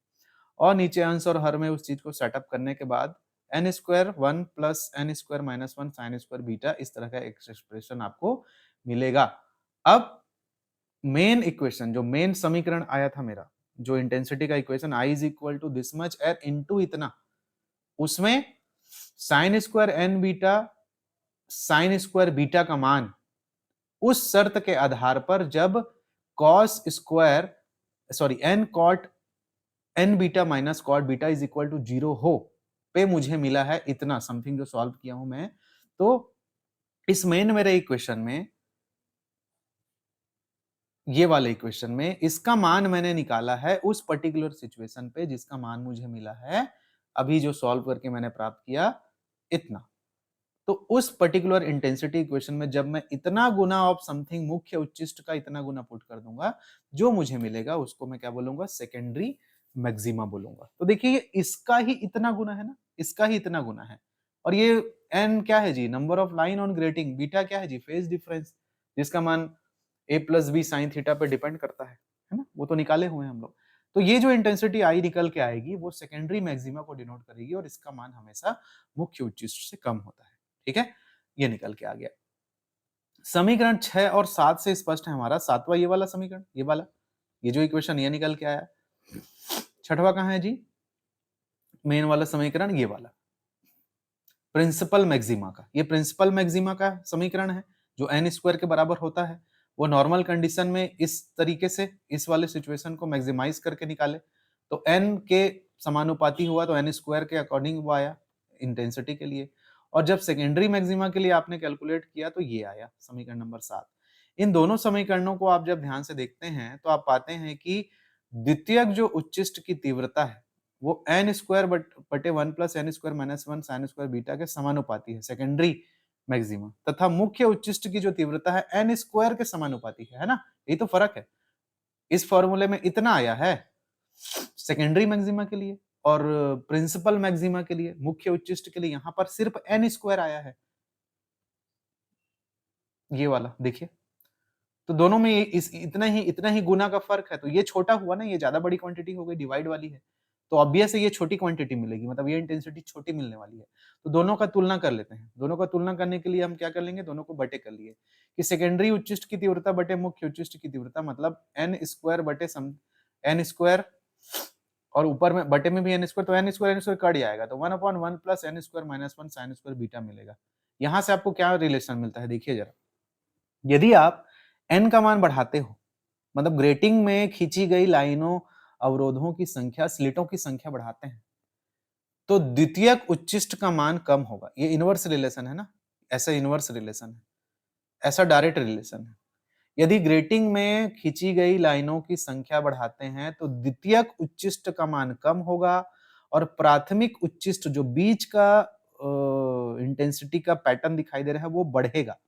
और नीचे अंश और हर में उस चीज को सेटअप करने के बाद n square 1 plus n square minus 1 sine square beta, इस तरह का एक्सप्रेशन आपको मिलेगा। अब मेन इक्वेशन, जो मेन समीकरण आया था मेरा, जो इंटेंसिटी का equation I is equal to this much air into इतना, उसमें sine square N beta sine square beta का मान उस शर्त के आधार पर जब cos square n cot n beta minus cot beta is equal to 0 हो, पे मुझे मिला है इतना समथिंग, जो सॉल्व किया हूं मैं। तो इस मेन मेरे इक्वेशन में, ये वाले इक्वेशन में इसका मान मैंने निकाला है उस पर्टिकुलर सिचुएशन पे जिसका मान मुझे मिला है अभी, जो सॉल्व करके मैंने प्राप्त किया इतना। तो उस पर्टिकुलर इंटेंसिटी इक्वेशन में जब मैं इतना गुना ऑफ समथिंग मुख्य उच्चिष्ट का इतना गुना पुट कर दूंगा, जो मुझे मिलेगा उसको मैं क्या बोलूंगा? सेकेंडरी मैक्सिमा बोलूंगा। तो देखिए इसका ही इतना गुना है ना, इसका ही इतना गुना है, और ये एन क्या है जी? Number of line on grating. Beta क्या है जी? फेज डिफरेंस, जिसका मान A plus B sine theta पे डिपेंड करता है ना, वो तो निकाले हुए हैं हम लोग। तो ये जो इंटेंसिटी आई निकल के आएगी वो सेकेंडरी मैक्सिमा को डिनोट करेगी, और इसका मान हमेशा मुख्य उच्चिष्ट से कम होता है। ठीक है, ये निकल के आ गया। समीकरण 6 और 7 से स्पष्ट है हमारा, सातवां ये वाला समीकरण, ये वाला, ये जो इक्वेशन ये निकल के आया। छठवां कहां है जी? मेन वाला समीकरण, ये वाला प्रिंसिपल मैक्सिमा का, ये प्रिंसिपल मैक्सिमा का समीकरण है, जो एन स्क्वायर के बराबर होता है। वो नॉर्मल कंडीशन में इस तरीके से इस वाले सिचुएशन को मैक्सिमाइज करके निकाले तो एन के समानुपाती हुआ, तो एन स्क्वायर के अकॉर्डिंग वो आया इंटेंसिटी के लिए, और जब सेकेंडरी मैक्सिमा के लिए आपने कैलकुलेट किया तो ये आया समीकरण नंबर 7। इन दोनों समीकरणों को आप जब ध्यान से देखते हैं तो आप पाते हैं कि द्वितीयक जो उच्चिष्ट की तीव्रता है वो n स्क्वायर बटे 1 plus n square minus 1 sine square beta के समानुपाती है, सेकेंडरी मैक्सिमा, तथा मुख्य उच्चिष्ट की जो तीव्रता है n स्क्वायर के समानुपाती है ना? यही तो फर्क है। इस फॉर्मूले में इतना आया है सेकेंडरी मैक्सिमा के लिए, और प्रिंसिपल मैक्सिमा के लिए, मुख्य उच्चिष्ट के लिए यहाँ पर सिर्फ n स्क्वायर आया है, ये वाला देखिए। तो दोनों में इतना ही गुना का फर्क है, तो ये छोटा हुआ ना, ये ज्यादा बड़ी क्वांटिटी हो गई, डिवाइड वाली है, तो ऑब्वियस है ये छोटी क्वांटिटी मिलेगी, मतलब ये इंटेंसिटी छोटी मिलने वाली है। तो दोनों का तुलना कर लेते हैं। दोनों का तुलना करने के लिए हम क्या कर लेंगे, दोनों को बटे कर लिए कि सेकेंडरी उच्चिष्ट की तीव्रता बटे मुख्य उच्चिष्ट की तीव्रता, मतलब एन स्क्वायर बटे एन स्क्वायर, और ऊपर में बटे में भी एन स्क्वायर, तो एन स्क्वायर कट जाएगा, तो 1/1 plus n square minus 1 sine square beta मिलेगा। यहाँ से आपको क्या रिलेशन मिलता है, देखिए जरा। यदि आप n का मान बढ़ाते हो, मतलब ग्रेटिंग में खींची गई लाइनों, अवरोधों की संख्या, स्लिटों की संख्या बढ़ाते हैं, तो द्वितीयक उच्चिष्ट का मान कम होगा। ये इनवर्स रिलेशन है ना, ऐसा इनवर्स रिलेशन है, ऐसा डायरेक्ट रिलेशन है। यदि ग्रेटिंग में खींची गई लाइनों की संख्या बढ़ाते हैं तो द्वितीयक उच्चिष्ट का मान कम होगा, और प्राथमिक उच्चिष्ट जो बीच का इंटेंसिटी का पैटर्न दिखाई दे रहा है वो बढ़ेगा।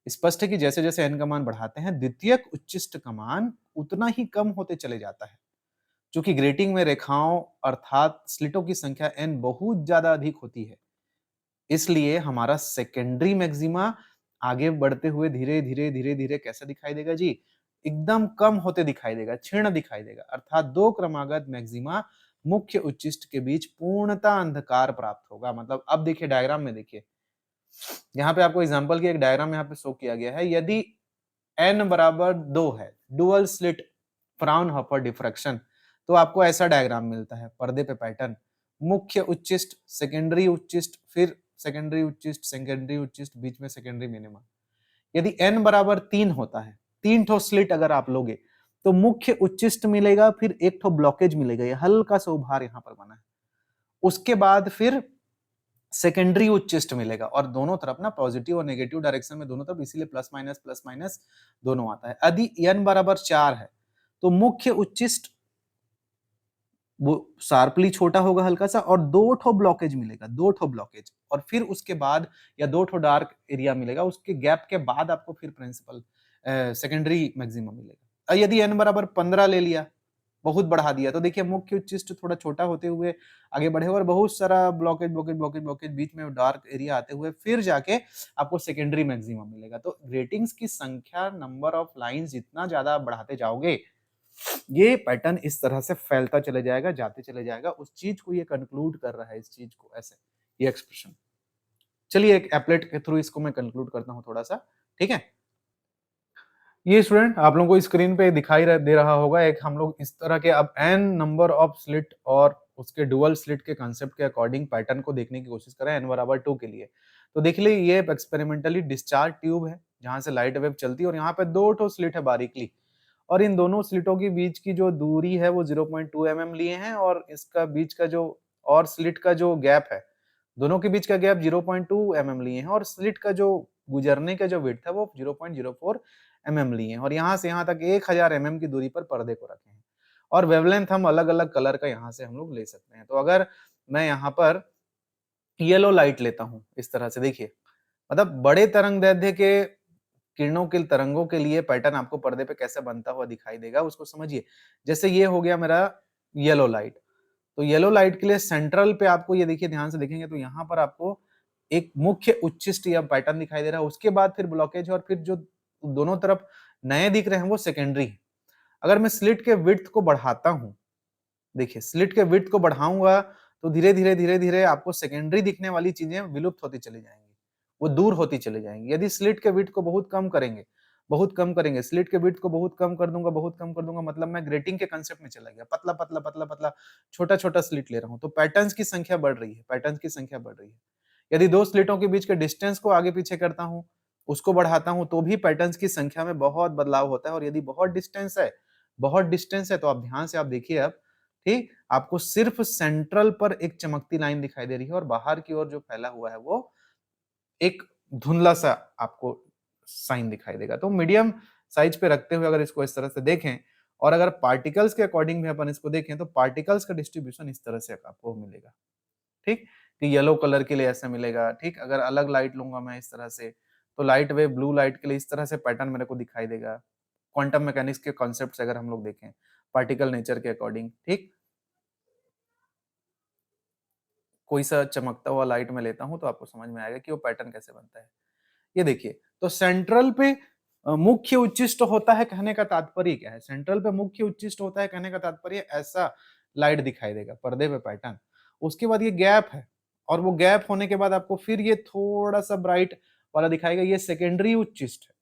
स्पष्ट है कि जैसे जैसे n का मान बढ़ाते हैं, द्वितीयक उच्चिष्ट का मान उतना ही कम होते चले जाता है। चूंकि ग्रेटिंग में रेखाओं अर्थात स्लिटों की संख्या n बहुत ज्यादा अधिक होती है, इसलिए हमारा सेकेंडरी मैक्सिमा आगे बढ़ते हुए धीरे धीरे धीरे धीरे कैसा दिखाई देगा जी, एकदम कम होते दिखाई देगा, क्षीण दिखाई देगा, अर्थात दो क्रमागत मैक्सिमा मुख्य उच्चिष्ट के बीच पूर्णतः अंधकार प्राप्त होगा। मतलब अब देखिए डायग्राम में, देखिए यहाँ पे आपको एग्जांपल की एक डायग्राम यहाँ पे शो किया गया है। यदि n बराबर 2 है, डुअल स्लिट फ्राउनहोफर डिफ्रैक्शन, तो आपको ऐसा डायग्राम मिलता है पर्दे पे पैटर्न, मुख्य उच्चिष्ट, सेकेंडरी उच्चिष्ट, फिर सेकेंडरी उच्चिष्ट, सेकेंडरी उच्चिष्ट, बीच में सेकेंडरी मिनिमा। यदि n बराबर 3 होता है, 3 ठो स्लिट अगर आप लोगे, तो मुख्य उच्चिष्ट मिलेगा, फिर एक ठो ब्लॉकेज मिलेगा, ये हल्का सा उभार यहाँ पर बना है, उसके बाद फिर सेकेंडरी उच्चिष्ट मिलेगा, और दोनों तरफ ना पॉजिटिव और नेगेटिव डायरेक्शन में दोनों तरफ, इसीलिए प्लस माइनस दोनों आता है। यदि n बराबर 4 है तो मुख्य उच्चिष्ट वो शार्पली छोटा होगा हल्का सा, और दो ठो ब्लॉकेज मिलेगा, दो ठो ब्लॉकेज, और फिर उसके बाद या दो ठो डार्क एरिया मिलेगा, उसके गैप के बाद आपको फिर प्रिंसिपल सेकेंडरी मैक्सिमम मिलेगा। यदि n बराबर 15 ले लिया, बहुत बढ़ा दिया, तो देखिए मुख्य उच्चिष्ट थोड़ा छोटा होते हुए आगे बढ़े, और बहुत सारा ब्लॉकेज ब्लॉकेज ब्लॉकेज ब्लॉकेज बीच में डार्क एरिया आते हुए फिर जाके आपको सेकेंडरी मैक्सिमम मिलेगा। तो ग्रेटिंग्स की संख्या, नंबर ऑफ लाइंस जितना ज्यादा बढ़ाते जाओगे, ये पैटर्न इस तरह से फैलता चले जाएगा, जाते चले जाएगा। उस चीज को ये कंक्लूड कर रहा है, इस चीज को ऐसे, ये एक्सप्रेशन। चलिए एक एप्लेट के थ्रू इसको मैं कंक्लूड करता हूं थोड़ा सा, ठीक है। ये स्टूडेंट आप लोगों को स्क्रीन पे दिखाई दे रहा होगा, एक हम लोग इस तरह के अब n नंबर ऑफ स्लिट और उसके डुअल स्लिट के कांसेप्ट के अकॉर्डिंग पैटर्न को देखने की कोशिश करें n बराबर 2 के लिए। तो देख लीजिए ये एक्सपेरिमेंटली डिस्चार्ज ट्यूब है जहां से लाइट वेव चलती है, और यहाँ पे दो ठो स्लिट है बारीकली, और इन दोनों स्लिटों के बीच की जो दूरी है वो 0.2 mm लिए हैं, और इसका बीच का जो और स्लिट का जो गैप है, दोनों के बीच का गैप 0.2 mm लिए हैं, और स्लिट का जो गुजरने का जो विड्थ है वो 0.04 mm लिए हैं, और यहाँ से यहाँ तक 1000 mm की दूरी पर पर्दे को रखे हैं, और वेवलेंथ हम अलग अलग कलर का यहाँ से हम लोग ले सकते हैं। तो अगर मैं यहाँ पर येलो लाइट लेता हूँ इस तरह से, देखिए मतलब बड़े तरंग दैर्ध्य के किरणों के तरंगों के लिए पैटर्न आपको पर्दे पे कैसे बनता हुआ दिखाई देगा, उसको समझिए। जैसे ये हो गया मेरा येलो लाइट, तो येलो लाइट के लिए सेंट्रल पे आपको ये देखिए, ध्यान से देखेंगे तो यहाँ पर आपको एक मुख्य उच्चिष्ट या पैटर्न दिखाई दे रहा है, उसके बाद फिर ब्लॉकेज, और फिर जो दोनों तरफ नए दिख रहे हैं वो सेकेंडरी है। अगर मैं स्लिट के विड्थ को बढ़ाता हूँ, देखिए स्लिट के विड्थ को बढ़ाऊंगा तो धीरे धीरे धीरे धीरे आपको सेकेंडरी दिखने वाली चीजें विलुप्त होती चली जाएंगी, वो दूर होती चली जाएंगी। यदि स्लिट के विड्थ को बहुत कम करेंगे, बहुत कम करेंगे, स्लिट के विड्थ को बहुत कम कर दूंगा, बहुत कम कर दूंगा, मतलब मैं ग्रेटिंग के कंसेप्ट में चला गया, पतला पतला पतला पतला छोटा छोटा स्लिट ले रहा हूँ, तो पैटर्न्स की संख्या बढ़ रही है, पैटर्न्स की संख्या बढ़ रही है। यदि दो स्लिटों के बीच के डिस्टेंस को आगे पीछे करता हूँ, उसको बढ़ाता हूँ, तो भी पैटर्न्स की संख्या में बहुत बदलाव होता है। और यदि बहुत डिस्टेंस है, बहुत डिस्टेंस है, तो आप ध्यान से आप देखिए अब, ठीक, आपको सिर्फ सेंट्रल पर एक चमकती लाइन दिखाई दे रही है, और बाहर की ओर जो फैला हुआ है वो एक धुंधला सा आपको साइन दिखाई देगा। तो मीडियम साइज पे रखते हुए अगर इसको इस तरह से देखें, और अगर पार्टिकल्स के अकॉर्डिंग भी अपन इसको देखें तो पार्टिकल्स का डिस्ट्रीब्यूशन इस तरह से आपको मिलेगा, ठीक? कि येलो कलर के लिए ऐसा मिलेगा, ठीक? अगर अलग लाइट लूँगा मैं इस तरह से, तो लाइट वेव ब्लू लाइट के लिए इस तरह से पैटर्न मेरे को दिखाई देगा। क्वांटम मैकेनिक्स के कॉन्सेप्ट्स अगर हम लोग देखें, पार्टिकल नेचर के अकॉर्डिंग, ठीक? कोई सा चमकता हुआ लाइट मैं लेता हूँ तो आपको समझ में आएगा कि वो पैटर्न कैसे बनता है। ये देखिए, तो सेंट्रल पे मुख्य उच्चिष्ट होता है कहने का तात्पर्य क्या है? सेंट्रल पे मुख्य उच्चिष्ट होता है कहने का तात्पर्य ऐसा लाइट दिखाई देगा पर्दे पे पैटर्न। उसके बाद ये गैप है और वो गैप होने के बाद आपको फिर ये थोड़ा-सा ब्राइट वाला दिखाएगा, ये सेकेंडरी उच्चिष्ट है।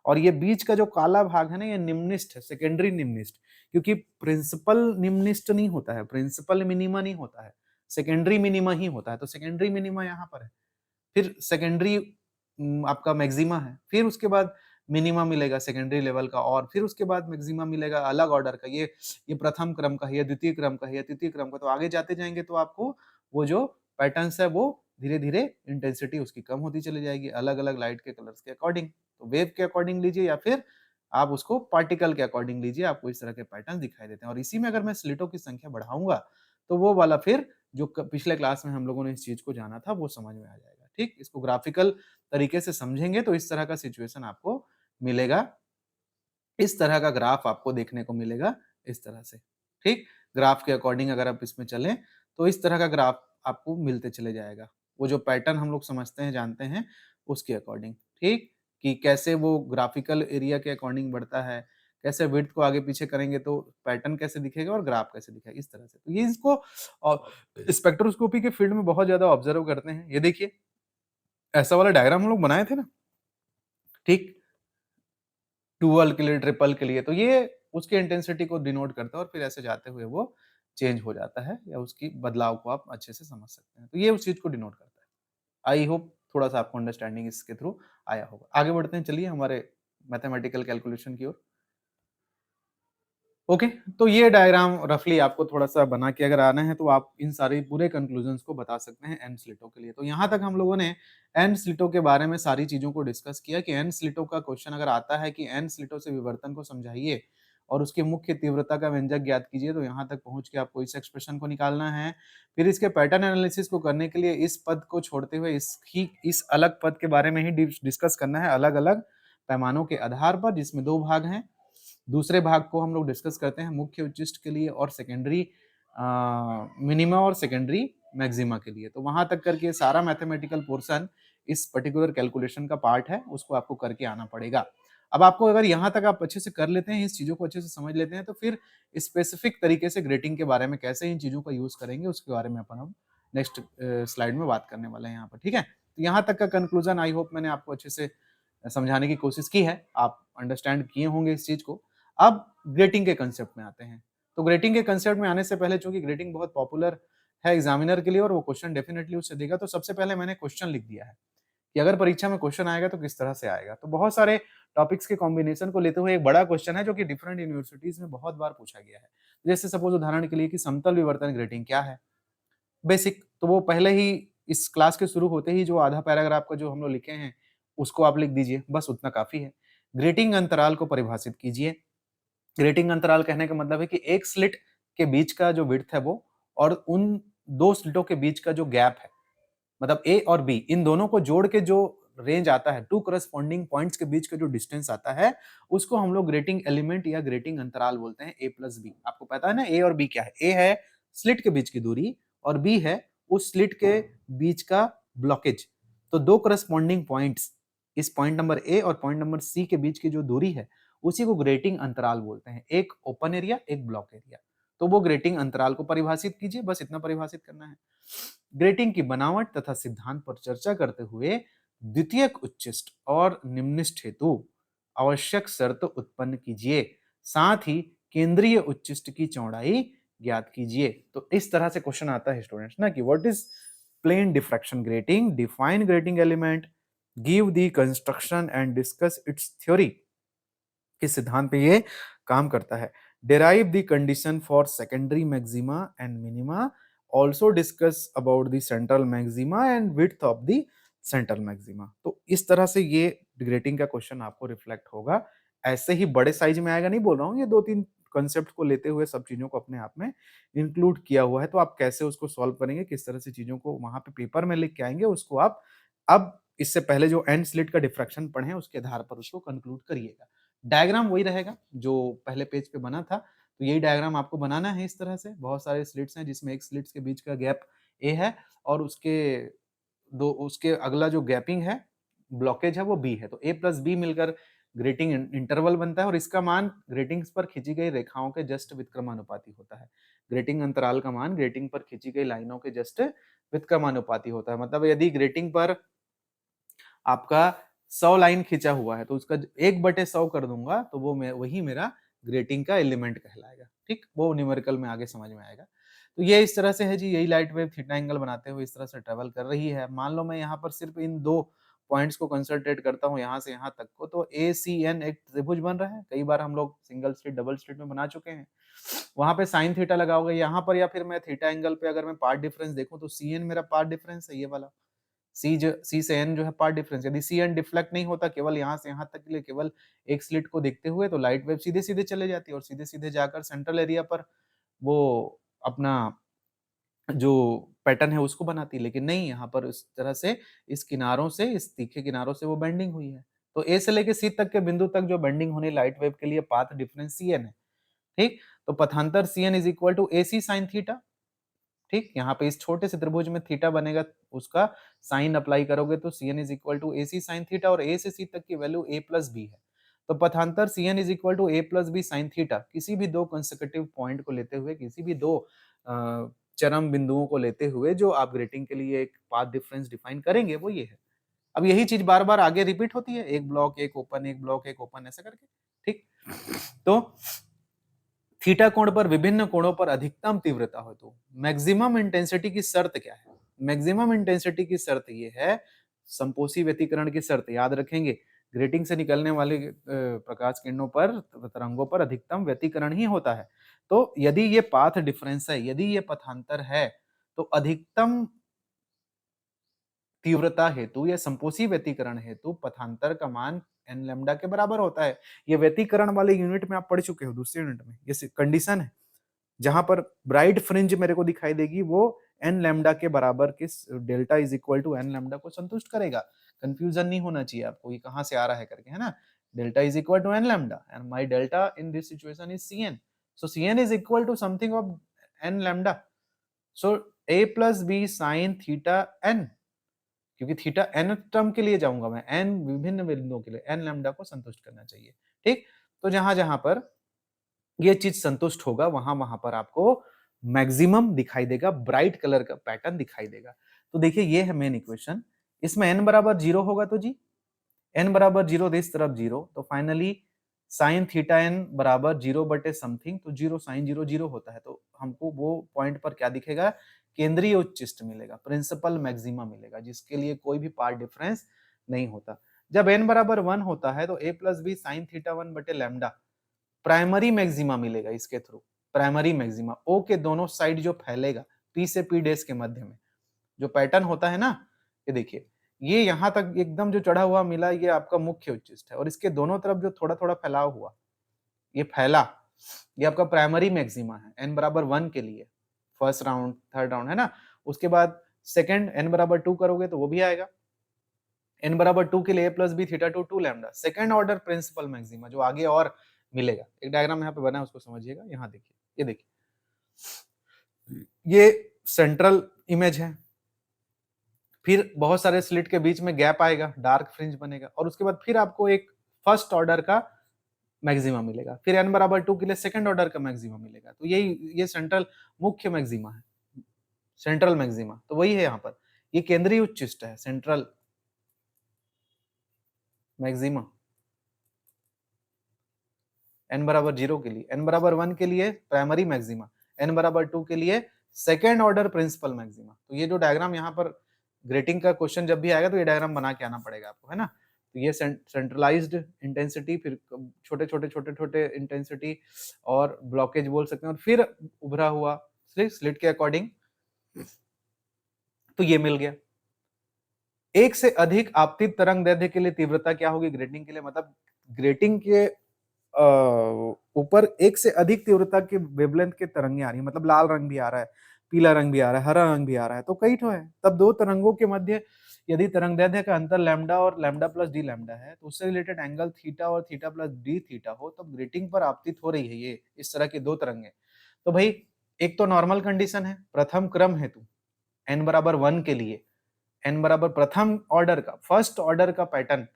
और ये बीच का जो काला भाग है ना, ये निम्निष्ठ है, सेकेंडरी निम्निष्ठ। क्योंकि प्रिंसिपल निम्निष्ठ नहीं होता है, प्रिंसिपल मिनिमा नहीं होता है, सेकेंडरी मिनिमा ही होता है। तो सेकेंडरी मिनिमा यहाँ पर है। फिर सेकेंडरी आपका मैक्सिमा है, फिर उसके बाद मिनिमा मिलेगा सेकेंडरी लेवल का, और फिर उसके बाद मैक्सिमा मिलेगा अलग ऑर्डर का। ये प्रथम क्रम का है, ये द्वितीय क्रम का है, या तृतीय क्रम का। तो आगे जाते जाएंगे तो आपको वो जो पैटर्न्स है वो धीरे धीरे इंटेंसिटी उसकी कम होती चली जाएगी अलग अलग लाइट के कलर्स के अकॉर्डिंग। तो वेव के अकॉर्डिंग लीजिए या फिर आप उसको पार्टिकल के अकॉर्डिंग लीजिए, आपको इस तरह के पैटर्न दिखाई देते हैं। और इसी में अगर मैं स्लिटों की संख्या बढ़ाऊंगा तो वो वाला फिर जो पिछले क्लास में हम लोगों ने इस चीज को जाना था वो समझ में आ जाएगा, ठीक? इसको ग्राफिकल तरीके से समझेंगे तो इस तरह का सिचुएशन आपको मिलेगा, इस तरह का ग्राफ आपको देखने को मिलेगा, इस तरह से, ठीक? ग्राफ के अकॉर्डिंग अगर आप इसमें चलें तो इस तरह का ग्राफ आपको मिलते चले जाएगा। वो जो पैटर्न हम लोग समझते हैं, जानते हैं, उसके अकॉर्डिंग, ठीक? कि कैसे वो ग्राफिकल एरिया के अकॉर्डिंग बढ़ता है, कैसे विड्थ को आगे पीछे करेंगे तो पैटर्न कैसे दिखेगा और ग्राफ कैसे दिखेगा, इस तरह से। तो ये इसको स्पेक्ट्रोस्कोपी के फील्ड में बहुत ज्यादा ऑब्जर्व करते हैं। ये देखिए, ऐसा वाला डायग्राम हम लोग बनाए थे ना, ठीक? डुअल के लिए, ट्रिपल के लिए, तो ये उसकी इंटेंसिटी को डिनोट करता है और फिर ऐसे जाते हुए वो चेंज हो जाता है, या उसकी बदलाव को आप अच्छे से समझ सकते हैं। तो ये उस चीज को डिनोट करता है। आई होप थोड़ा सा आपको अंडरस्टैंडिंग इसके थ्रू आया होगा। आगे बढ़ते हैं, चलिए हमारे मैथमेटिकल कैलकुलेशन की ओर। ओके, तो ये डायग्राम रफली आपको थोड़ा-सा बना के अगर आना है तो आप इन सारे पूरे कंक्लूजन्स को बता सकते हैं एन स्लिटों के लिए। तो यहाँ तक हम लोगों ने एन स्लिटों के बारे में सारी चीज़ों को डिस्कस किया कि एन स्लिटों का क्वेश्चन अगर आता है कि एन स्लिटों से विवर्तन को समझाइए और उसकी मुख्य तीव्रता का व्यंजक ज्ञात कीजिए, तो यहाँ तक पहुँच के आपको इस एक्सप्रेशन को निकालना है। फिर इसके पैटर्न एनालिसिस को करने के लिए इस पद को छोड़ते हुए इस अलग पद के बारे में ही डिस्कस करना है अलग-अलग पैमानों के आधार पर, जिसमें 2 भाग हैं। दूसरे भाग को हम लोग डिस्कस करते हैं मुख्य उच्चिष्ट के लिए और सेकेंडरी मिनिमा और सेकेंडरी मैक्सिमा के लिए। तो वहां तक करके सारा मैथमेटिकल पोर्शन इस पर्टिकुलर कैलकुलेशन का पार्ट है, उसको आपको करके आना पड़ेगा। अब आपको अगर यहाँ तक आप अच्छे से कर लेते हैं, इस चीजों को अच्छे से समझ लेते हैं, तो फिर स्पेसिफिक तरीके से ग्रेटिंग के बारे में कैसे इन चीजों का यूज करेंगे उसके बारे में अपन अब नेक्स्ट स्लाइड में बात करने वाले हैं यहाँ पर, ठीक है? तो यहाँ तक का कंक्लूजन आई होप मैंने आपको अच्छे से समझाने की कोशिश की है, आप अंडरस्टैंड किए होंगे इस चीज को। अब ग्रेटिंग के कंसेप्ट में आते हैं। तो ग्रेटिंग के कंसेप्ट में आने से पहले, चूंकि ग्रेटिंग बहुत पॉपुलर है एग्जामिनर के लिए और वो क्वेश्चन डेफिनेटली उससे देगा, तो सबसे पहले मैंने क्वेश्चन लिख दिया है कि अगर परीक्षा में क्वेश्चन आएगा तो किस तरह से आएगा। तो बहुत सारे टॉपिक्स के कॉम्बिनेशन को लेते हुए एक बड़ा क्वेश्चन है जो कि डिफरेंट यूनिवर्सिटीज में बहुत बार पूछा गया है। जैसे सपोज उदाहरण के लिए कि समतल विवर्तन ग्रेटिंग क्या है, बेसिक। तो वो पहले ही इस क्लास के शुरू होते ही जो आधा पैराग्राफ का जो हम लोग लिखे हैं उसको आप लिख दीजिए, बस उतना काफी है। ग्रेटिंग अंतराल को परिभाषित कीजिए। ग्रेटिंग अंतराल कहने का मतलब है कि एक स्लिट के बीच का जो विड्थ है वो, और उन 2 स्लिटों के बीच का जो गैप है, मतलब ए और बी, इन दोनों को जोड़ के जो रेंज आता है, 2 करस्पॉन्डिंग पॉइंट्स के बीच का जो डिस्टेंस आता है, उसको हम लोग ग्रेटिंग एलिमेंट या ग्रेटिंग अंतराल बोलते हैं, ए प्लस बी। आपको पता है ना ए और बी क्या है? ए है स्लिट के बीच की दूरी और बी है उस स्लिट के बीच का ब्लॉकेज। तो 2 करस्पॉन्डिंग पॉइंट्स, इस पॉइंट नंबर ए और पॉइंट नंबर सी के बीच की जो दूरी है उसी को ग्रेटिंग अंतराल बोलते हैं। एक ओपन एरिया, एक ब्लॉक एरिया। तो वो ग्रेटिंग अंतराल को परिभाषित कीजिए, बस इतना परिभाषित करना है। ग्रेटिंग की बनावट तथा सिद्धांत पर चर्चा करते हुए द्वितीयक उच्चिष्ट और निम्निष्ठ हेतु आवश्यक शर्त उत्पन्न कीजिए, साथ ही केंद्रीय उच्चिष्ट की चौड़ाई ज्ञात कीजिए। तो इस तरह से क्वेश्चन आता है स्टूडेंट्स ना कि what is plane diffraction grating, define grating element, give the construction and discuss its theory. किस सिद्धांत पे ये काम करता है? derive the condition for secondary maxima and minima, also discuss about the central maxima and width of the central maxima। तो इस तरह से ये ग्रेटिंग का क्वेश्चन आपको रिफ्लेक्ट होगा। ऐसे ही बड़े साइज में आएगा नहीं बोल रहा हूँ, ये 2-3 कंसेप्ट को लेते हुए सब चीज़ों को अपने आप में इंक्लूड किया हुआ है। तो आप कैसे उसको सॉल्व करेंगे, किस तरह से चीज़ों को वहाँ पे पेपर में लिख के आएँगे, उसको आप अब इससे पहले जो एंड स्लिट का डिफ्रैक्शन पढ़े हैं, उसके आधार पर उसको कंक्लूड करिएगा। डायग्राम वही रहेगा जो पहले पेज पे बना था, तो यही डायग्राम आपको बनाना है इस तरह से। बहुत सारे स्लिट्स हैं जिसमें एक स्लिट्स के बीच का गैप ए है और उसके अगला जो गैपिंग है, ब्लॉकेज है वो बी है। तो ए प्लस बी मिलकर ग्रेटिंग इंटरवल बनता है और इसका मान ग्रेटिंग्स पर खींची गई रेखाओं के जस्ट व्युत्क्रमानुपाती होता है। ग्रेटिंग अंतराल का मान ग्रेटिंग पर खींची गई लाइनों के जस्ट व्युत्क्रमानुपाती होता है। मतलब यदि ग्रेटिंग पर आपका 100 लाइन खींचा हुआ है तो उसका 1/100 कर दूंगा तो वो वही मेरा ग्रेटिंग का एलिमेंट कहलाएगा। ठीक, वो न्यूमेरिकल में आगे समझ में आएगा। तो ये इस तरह से है जी, यही लाइट वेव थीटा एंगल बनाते हुए इस तरह से ट्रेवल कर रही है। मान लो मैं यहाँ पर सिर्फ इन दो पॉइंट्स को कंसंट्रेट करता हूँ यहाँ से यहाँ तक को, तो ए सी एन एक त्रिभुज बन रहा है। कई बार हम लोग सिंगल स्लिट डबल स्लिट में बना चुके हैं। वहां पे साइन थीटा लगा होगा यहाँ पर, या फिर मैं थीटा एंगल पे अगर मैं पार्ट डिफरेंस देखूं तो सी एन मेरा पार्ट डिफरेंस है, ये वाला सी से एन जो है पार्ट डिफरेंस। यदि सी एन डिफ्लेक्ट नहीं होता केवल यहाँ से यहाँ तक के लिए केवल एक स्लिट को देखते हुए, तो लाइट वेव सीधे सीधे चले जाती है और सीधे सीधे जाकर सेंट्रल एरिया पर वो अपना जो पैटर्न है उसको बनाती है। लेकिन नहीं, यहाँ पर इस तरह से इस किनारों से, इस तीखे किनारों से वो बेंडिंग हुई है। तो ए से लेके सी तक के बिंदु तक जो बेंडिंग होने लाइट वेव के लिए पाथ डिफरेंस सी एन है। ठीक, तो पथांतर C N is equal to A C sine theta. ठीक, यहाँ पे इस छोटे से त्रिभुज में थीटा बनेगा, उसका साइन अप्लाई करोगे तो c N is equal to A C sine theta, और ए से सी तक की वैल्यू ए प्लस बी है। तो पथांतर C N is equal to A plus B sine theta, किसी भी दो कंसेक्यूटिव पॉइंट को लेते हुए, किसी भी दो चरम बिंदुओं को लेते हुए जो आप ग्रेटिंग के लिए एक पाथ डिफरेंस डिफाइन करेंगे वो ये है। अब यही चीज बार बार आगे रिपीट होती है, एक ब्लॉक एक ओपन, एक ब्लॉक एक ओपन, ऐसा करके। ठीक, तो थीटा कोण पर विभिन्न कोणों पर अधिकतम तीव्रता हो तो मैक्सिमम इंटेंसिटी की शर्त क्या है? मैक्सिमम इंटेंसिटी की शर्त ये है, संपोषी व्यतिकरण की शर्त याद रखेंगे। ग्रेटिंग से निकलने वाले प्रकाश किरणों पर, तरंगों पर अधिकतम व्यतिकरण ही होता है। तो यदि ये पाथ डिफरेंस है, यदि ये पथांतर है, तो अधिकतम तीव्रता हेतु या संपोषी व्यतिकरण हेतु पथांतर का मान एन लैम्डा के बराबर होता है। ये व्यतिकरण वाले यूनिट में आप पढ़ चुके हो, दूसरे यूनिट में। ये कंडीशन है जहां पर ब्राइट फ्रिंज मेरे को दिखाई देगी, वो एन लैम्डा के बराबर किस delta is equal to n lambda को संतुष्ट करेगा। कंफ्यूजन नहीं होना चाहिए आपको, ये कहां से आ रहा है करके, है ना। Delta is equal to n lambda and my delta in this situation is c n. So c N is equal to something of n lambda. So a plus B sine theta n, क्योंकि theta n term के लिए जाऊंगा मैं, N विभिन्न बिंदुओं के लिए N lambda को संतुष्ट करना चाहिए। ठीक, तो जहां जहां पर ये चीज संतुष्ट होगा वहां वहां पर आपको मैक्सिमम दिखाई देगा, ब्राइट कलर का पैटर्न दिखाई देगा। तो देखिए ये है मेन इक्वेशन। इसमें n बराबर 0 होगा तो जी n बराबर 0 इस तरफ 0, तो फाइनली साइन थीटा n बराबर 0 बटे समथिंग, तो 0 साइन 0 0 होता है। तो हमको वो पॉइंट पर क्या दिखेगा, केंद्रीय उच्चिष्ट मिलेगा, प्रिंसिपल मैक्सिमा मिलेगा, जिसके लिए कोई भी पार्ट डिफरेंस नहीं होता। जब n बराबर 1 होता है तो a plus B sine theta 1 बटे लैम्डा प्राइमरी मैक्सिमा मिलेगा। इसके थ्रू प्राइमरी मैक्सिमा ओ के दोनों साइड जो फैलेगा, p से p डैश के मध्य में जो पैटर्न होता है ना, ये देखिए, ये यहाँ तक एकदम जो चढ़ा हुआ मिला, ये आपका मुख्य उच्चिष्ट है, और इसके दोनों तरफ जो थोड़ा थोड़ा फैलाव हुआ, ये फैला, ये आपका प्राइमरी मैक्सिमा है n बराबर 1 के लिए। फर्स्ट राउंड, थर्ड राउंड, है ना। उसके बाद सेकंड n बराबर 2 करोगे तो वो भी आएगा। n बराबर 2 के लिए a plus b theta 2 2 lambda, second order principal maxima जो आगे और मिलेगा। एक डायग्राम यहाँ पे बना है, उसको समझिएगा। यहाँ देखिए, ये देखिए, ये सेंट्रल इमेज है, फिर बहुत सारे स्लिट के बीच में गैप आएगा, डार्क फ्रिंज बनेगा, और उसके बाद फिर आपको एक फर्स्ट ऑर्डर का मैक्सिमा मिलेगा, फिर n बराबर 2 के लिए सेकंड ऑर्डर का मैक्सिमा मिलेगा। तो ये सेंट्रल मुख्य मैक्सिमा है, सेंट्रल मैक्सिमा। तो वही है यहाँ पर, ये केंद्रीय उच्चिष्ट है, सेंट्रल मैक्सिमा n बराबर 0 के लिए, n बराबर 1 के लिए प्राइमरी मैक्सिमा, n बराबर 2 के लिए सेकेंड ऑर्डर प्रिंसिपल मैक्सिमा। तो ये जो डायग्राम यहाँ पर ग्रेटिंग का क्वेश्चन जब भी आएगा तो ये डायग्राम बना के आना पड़ेगा आपको, है ना। तो ये सेंट्रलाइज्ड इंटेंसिटी, फिर छोटे छोटे छोटे छोटे इंटेंसिटी और ब्लॉकेज बोल सकते हैं, और फिर उभरा हुआ स्लिट के अकॉर्डिंग, तो ये मिल गया। एक से अधिक आपतित तरंग दैर्ध्य के लिए तीव्रता क्या होगी ग्रेटिंग के लिए, मतलब ग्रेटिंग के ऊपर एक से अधिक तीव्रता के वेवलेंथ के तरंगे आ रही है, मतलब लाल रंग भी आ रहा है, पीला रंग भी आ रहा है, हरा रंग भी आ रहा है, तो कई ठो है। तब दो तरंगों के मध्य यदि तरंगदैर्ध्य का अंतर लैम्डा और लैम्डा प्लस डी लैम्डा है, तो उससे रिलेटेड एंगल थीटा और थीटा प्लस डी थीटा हो, तब ग्रेटिंग पर आपतित हो रही है ये इस तरह की दो तरंगे। तो भाई एक तो नॉर्मल कंडीशन है प्रथम क्रम हेतु n बराबर 1 के लिए, n बराबर प्रथम ऑर्डर का, फर्स्ट ऑर्डर का पैटर्न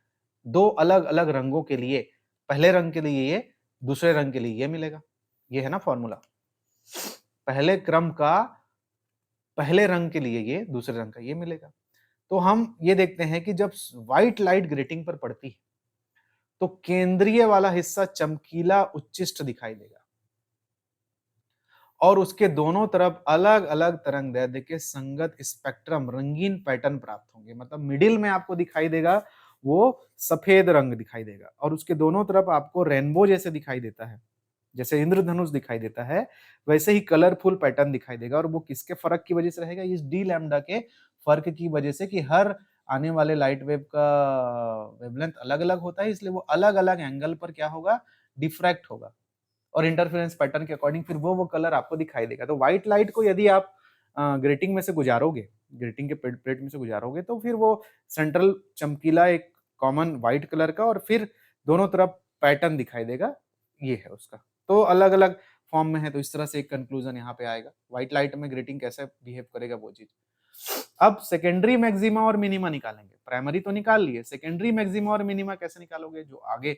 दो अलग अलग रंगों के लिए, पहले रंग के लिए ये, दूसरे रंग के लिए ये मिलेगा। ये है ना फॉर्मूला, पहले क्रम का पहले रंग के लिए ये, दूसरे रंग का ये मिलेगा। तो हम ये देखते हैं कि जब व्हाइट लाइट ग्रेटिंग पर पड़ती है तो केंद्रीय वाला हिस्सा चमकीला उच्चिष्ट दिखाई देगा और उसके दोनों तरफ अलग अलग तरंगदैर्ध्य के संगत स्पेक्ट्रम रंगीन पैटर्न प्राप्त होंगे। मतलब मिडिल में आपको दिखाई देगा वो सफेद रंग दिखाई देगा और उसके दोनों तरफ आपको रेनबो जैसे दिखाई देता है, जैसे इंद्रधनुष दिखाई देता है, वैसे ही कलरफुल पैटर्न दिखाई देगा। और वो किसके फर्क की वजह से रहेगा? इस डी लैम्डा के फर्क की वजह से, कि हर आने वाले लाइट वेव का वेवलेंथ अलग अलग होता है, इसलिए वो अलग अलग एंगल पर क्या होगा? डिफ्रैक्ट होगा और इंटरफेरेंस पैटर्न के अकॉर्डिंग फिर वो कलर आपको दिखाई देगा। तो व्हाइट लाइट को यदि आप ग्रेटिंग में से गुजारोगे, ग्रेटिंग के प्लेट में से गुजारोगे, तो फिर वो सेंट्रल चमकीला एक कॉमन व्हाइट कलर का और फिर दोनों तरफ पैटर्न दिखाई देगा, ये है उसका। तो अलग अलग फॉर्म में है, तो इस तरह से एक कंक्लूजन यहाँ पे आएगा व्हाइट लाइट में ग्रेटिंग कैसे बिहेव करेगा वो चीज। अब सेकेंडरी मैक्सिमा और मिनिमा निकालेंगे। प्राइमरी तो निकाल लिए, सेकेंडरी मैक्सिमा और मिनिमा कैसे निकालोगे? जो आगे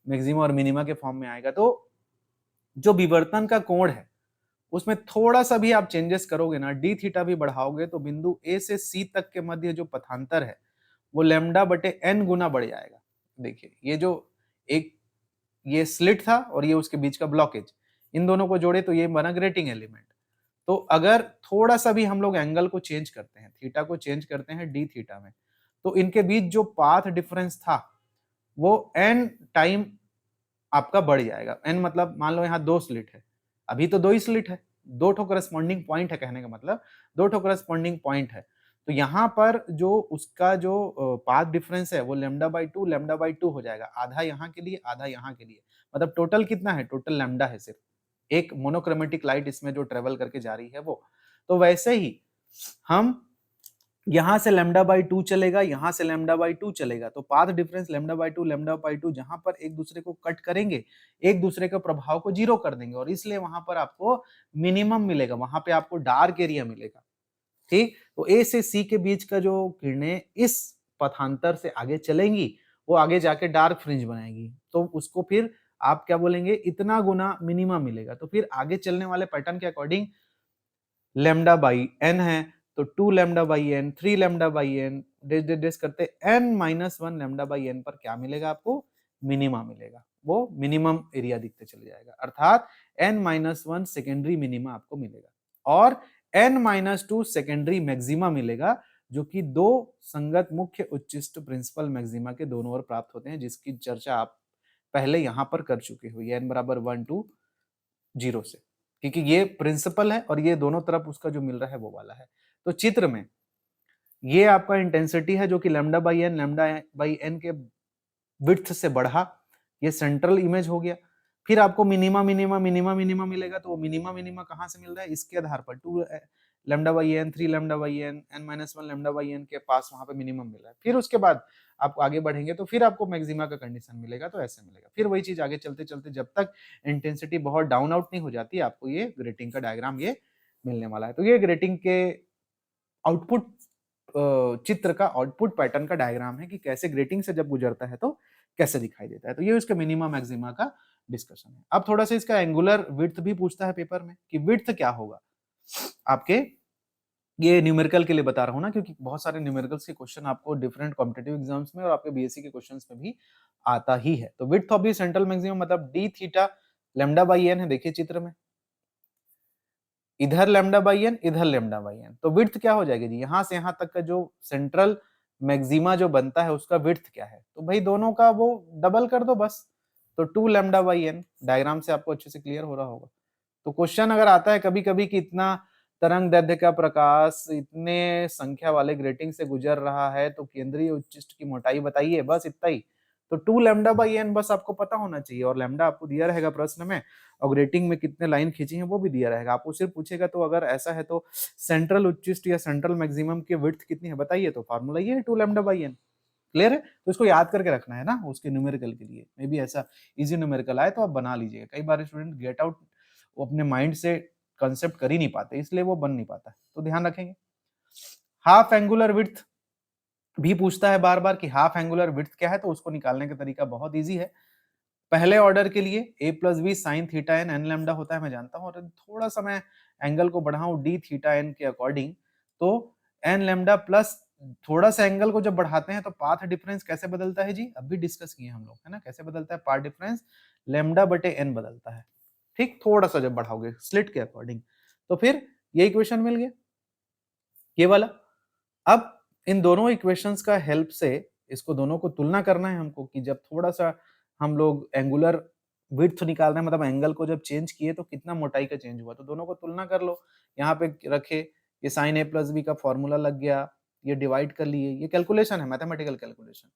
मैक्सिमा और मिनिमा के फॉर्म में आएगा। तो जो विवर्तन का कोण है उसमें थोड़ा सा भी आप चेंजेस करोगे ना, डी थीटा भी बढ़ाओगे, तो बिंदु ए से सी तक के मध्य जो पथांतर है वो लैम्डा बटे एन गुना बढ़ जाएगा। देखिए ये जो एक ये स्लिट था और ये उसके बीच का ब्लॉकेज, इन दोनों को जोड़े तो ये बना ग्रेटिंग एलिमेंट। तो अगर थोड़ा सा भी हम लोग एंगल को चेंज करते हैं, थीटा को चेंज करते हैं डी थीटा में, तो इनके बीच जो पाथ डिफरेंस था वो एन टाइम आपका बढ़ जाएगा। एन मतलब मान लो यहाँ दो स्लिट है, अभी तो दो ही स्लिट है, दो ठो करस्पॉन्डिंग पॉइंट है, कहने का मतलब दो ठो करस्पॉन्डिंग पॉइंट है। तो यहाँ पर जो उसका जो पाथ डिफरेंस है वो लैम्डा बाई टू हो जाएगा, आधा यहाँ के लिए आधा यहाँ के लिए। मतलब टोटल कितना है? टोटल लैम्डा है सिर्फ, एक मोनोक्रोमेटिक लाइट इसमें जो ट्रेवल करके जा रही है वो। तो वैसे ही हम यहां से लैम्डा बाई टू चलेगा, यहां से लैम्डा बाई टू चलेगा, तो path difference lambda by two जहां पर एक दूसरे को कट करेंगे, एक दूसरे के प्रभाव को जीरो कर देंगे और इसलिए वहां पर आपको मिनिमम मिलेगा, वहां पे आपको डार्क एरिया मिलेगा। ठीक, तो ए से सी के बीच का जो किरणें इस पथांतर से आगे चलेंगी वो आगे जाके डार्क फ्रिंज बनाएगी, तो उसको फिर आप क्या बोलेंगे? इतना गुना मिनिमम मिलेगा। तो फिर आगे चलने वाले पैटर्न के अकॉर्डिंग लैम्डा बाई एन है, तो 2 lambda by N, 3 lambda by N, डेस करते N minus 1 lambda by N पर क्या मिलेगा आपको? मिनिमा मिलेगा। वो मिनिमम एरिया दिखते चले जाएगा, अर्थात एन माइनस 1 सेकेंडरी मिनिमा आपको मिलेगा और एन माइनस 2 सेकेंडरी मैक्सिमा मिलेगा, जो कि दो संगत मुख्य उच्चिष्ट प्रिंसिपल मैक्सिमा के दोनों ओर प्राप्त होते हैं, जिसकी चर्चा आप पहले यहां पर कर चुके हो, एन बराबर 1 टू 0 से, क्योंकि ये प्रिंसिपल है और ये दोनों तरफ उसका जो मिल रहा है वो वाला है। तो चित्र में ये आपका इंटेंसिटी है जो कि लैम्डा बाई एन के विड्थ से बढ़ा, ये सेंट्रल इमेज हो गया। फिर आपको मिनिमा मिनिमा मिनिमा मिनिमा मिलेगा, तो वो मिनिमा मिनिमा कहाँ से मिल रहा है? इसके आधार पर 2 lambda by N, 3 lambda by n, n minus 1 lambda by n के पास वहां पे मिनिमम मिल रहा है। फिर उसके बाद आप आगे बढ़ेंगे तो फिर आपको मैक्सिमा का कंडीशन मिलेगा, तो ऐसे मिलेगा। फिर वही चीज आगे चलते चलते जब तक इंटेंसिटी बहुत डाउन आउट नहीं हो जाती, आपको ये ग्रेटिंग का डायग्राम ये मिलने वाला है। तो ये ग्रेटिंग के आउटपुट चित्र का आउटपुट पैटर्न का डायग्राम है कि कैसे ग्रेटिंग से जब गुजरता है तो कैसे दिखाई देता है। तो ये इसका मिनिमा मैक्सिमा का डिस्कशन है। अब थोड़ा सा इसका एंगुलर विड्थ भी पूछता है पेपर में कि विड्थ क्या होगा आपके, ये न्यूमेरिकल के लिए बता रहा हूं ना, क्योंकि बहुत सारे न्यूमेरिकल्स के क्वेश्चन आपको डिफरेंट कॉम्पिटिटिव एग्जाम्स में और आपके बीएससी के क्वेश्चंस में भी आता ही है। तो width of the central maximum मतलब D theta lambda by N है, देखिए चित्र में इधर लैम्डा बाई एन, इधर लैम्डा बाई एन, तो विड्थ क्या हो जाएगी जी? यहां से यहां तक का जो सेंट्रल मैक्सिमा जो बनता है उसका विड्थ क्या है? तो भाई दोनों का वो डबल कर दो बस, तो 2 लैम्डा बाई एन। डायग्राम से आपको अच्छे से क्लियर हो रहा होगा। तो क्वेश्चन अगर आता है कभी कभी कि इतना तरंग दैर्ध्य का प्रकाश इतने संख्या वाले ग्रेटिंग से गुजर रहा है, तो केंद्रीय उच्चिष्ट की मोटाई बताइए, बस इतना ही। तो 2 लैम्डा बाई एन बस आपको पता होना चाहिए, और लैम्डा आपको दिया रहेगा प्रश्न में, और ग्रेटिंग में कितने लाइन खींची है वो भी दिया रहेगा। आपको सिर्फ पूछेगा तो अगर ऐसा है तो सेंट्रल उच्चिष्ट या सेंट्रल मैक्सिमम की विड्थ कितनी है बताइए, तो फार्मूला ये है 2 लैम्डा बाई एन। क्लियर है? तो इसको याद करके रखना है ना उसके न्यूमेरिकल के लिए, मे बी ऐसा इजी न्यूमेरिकल आए तो आप बना लीजिएगा। कई बार स्टूडेंट गेट आउट वो अपने माइंड से कंसेप्ट कर ही नहीं पाते, इसलिए वो बन नहीं पाता है, तो ध्यान रखेंगे। हाफ एंगुलर विड्थ भी पूछता है बार बार कि हाफ एंगुलर विड्थ क्या है, तो उसको निकालने का तरीका बहुत ईजी है। पहले ऑर्डर के लिए a plus B sine theta n n lambda होता है, मैं जानता हूँ, और थोड़ा सा मैं एंगल को बढ़ाऊं डी थीटा एन के अकॉर्डिंग, तो एन लैम्डा प्लस थोड़ा सा एंगल को जब बढ़ाते हैं तो पाथ डिफरेंस कैसे बदलता है जी, अभी डिस्कस किए हम लोग, है ना, कैसे बदलता है पाथ डिफरेंस, लैम्डा बटे एन बदलता है, ठीक, थोड़ा सा जब बढ़ाओगे स्लिट के अकॉर्डिंग, तो फिर ये इक्वेशन मिल गया, ये वाला। अब इन दोनों इक्वेशंस का हेल्प से इसको दोनों को तुलना करना है हमको, कि जब थोड़ा सा हम लोग एंगुलर विड्थ निकाल रहे हैं, मतलब एंगल को जब चेंज किए तो कितना मोटाई का चेंज हुआ, तो दोनों को तुलना कर लो। यहाँ पे रखे, ये साइन ए प्लस बी का फॉर्मूला लग गया, ये डिवाइड कर लिए, ये कैलकुलेशन है, मैथमेटिकल कैलकुलेशन,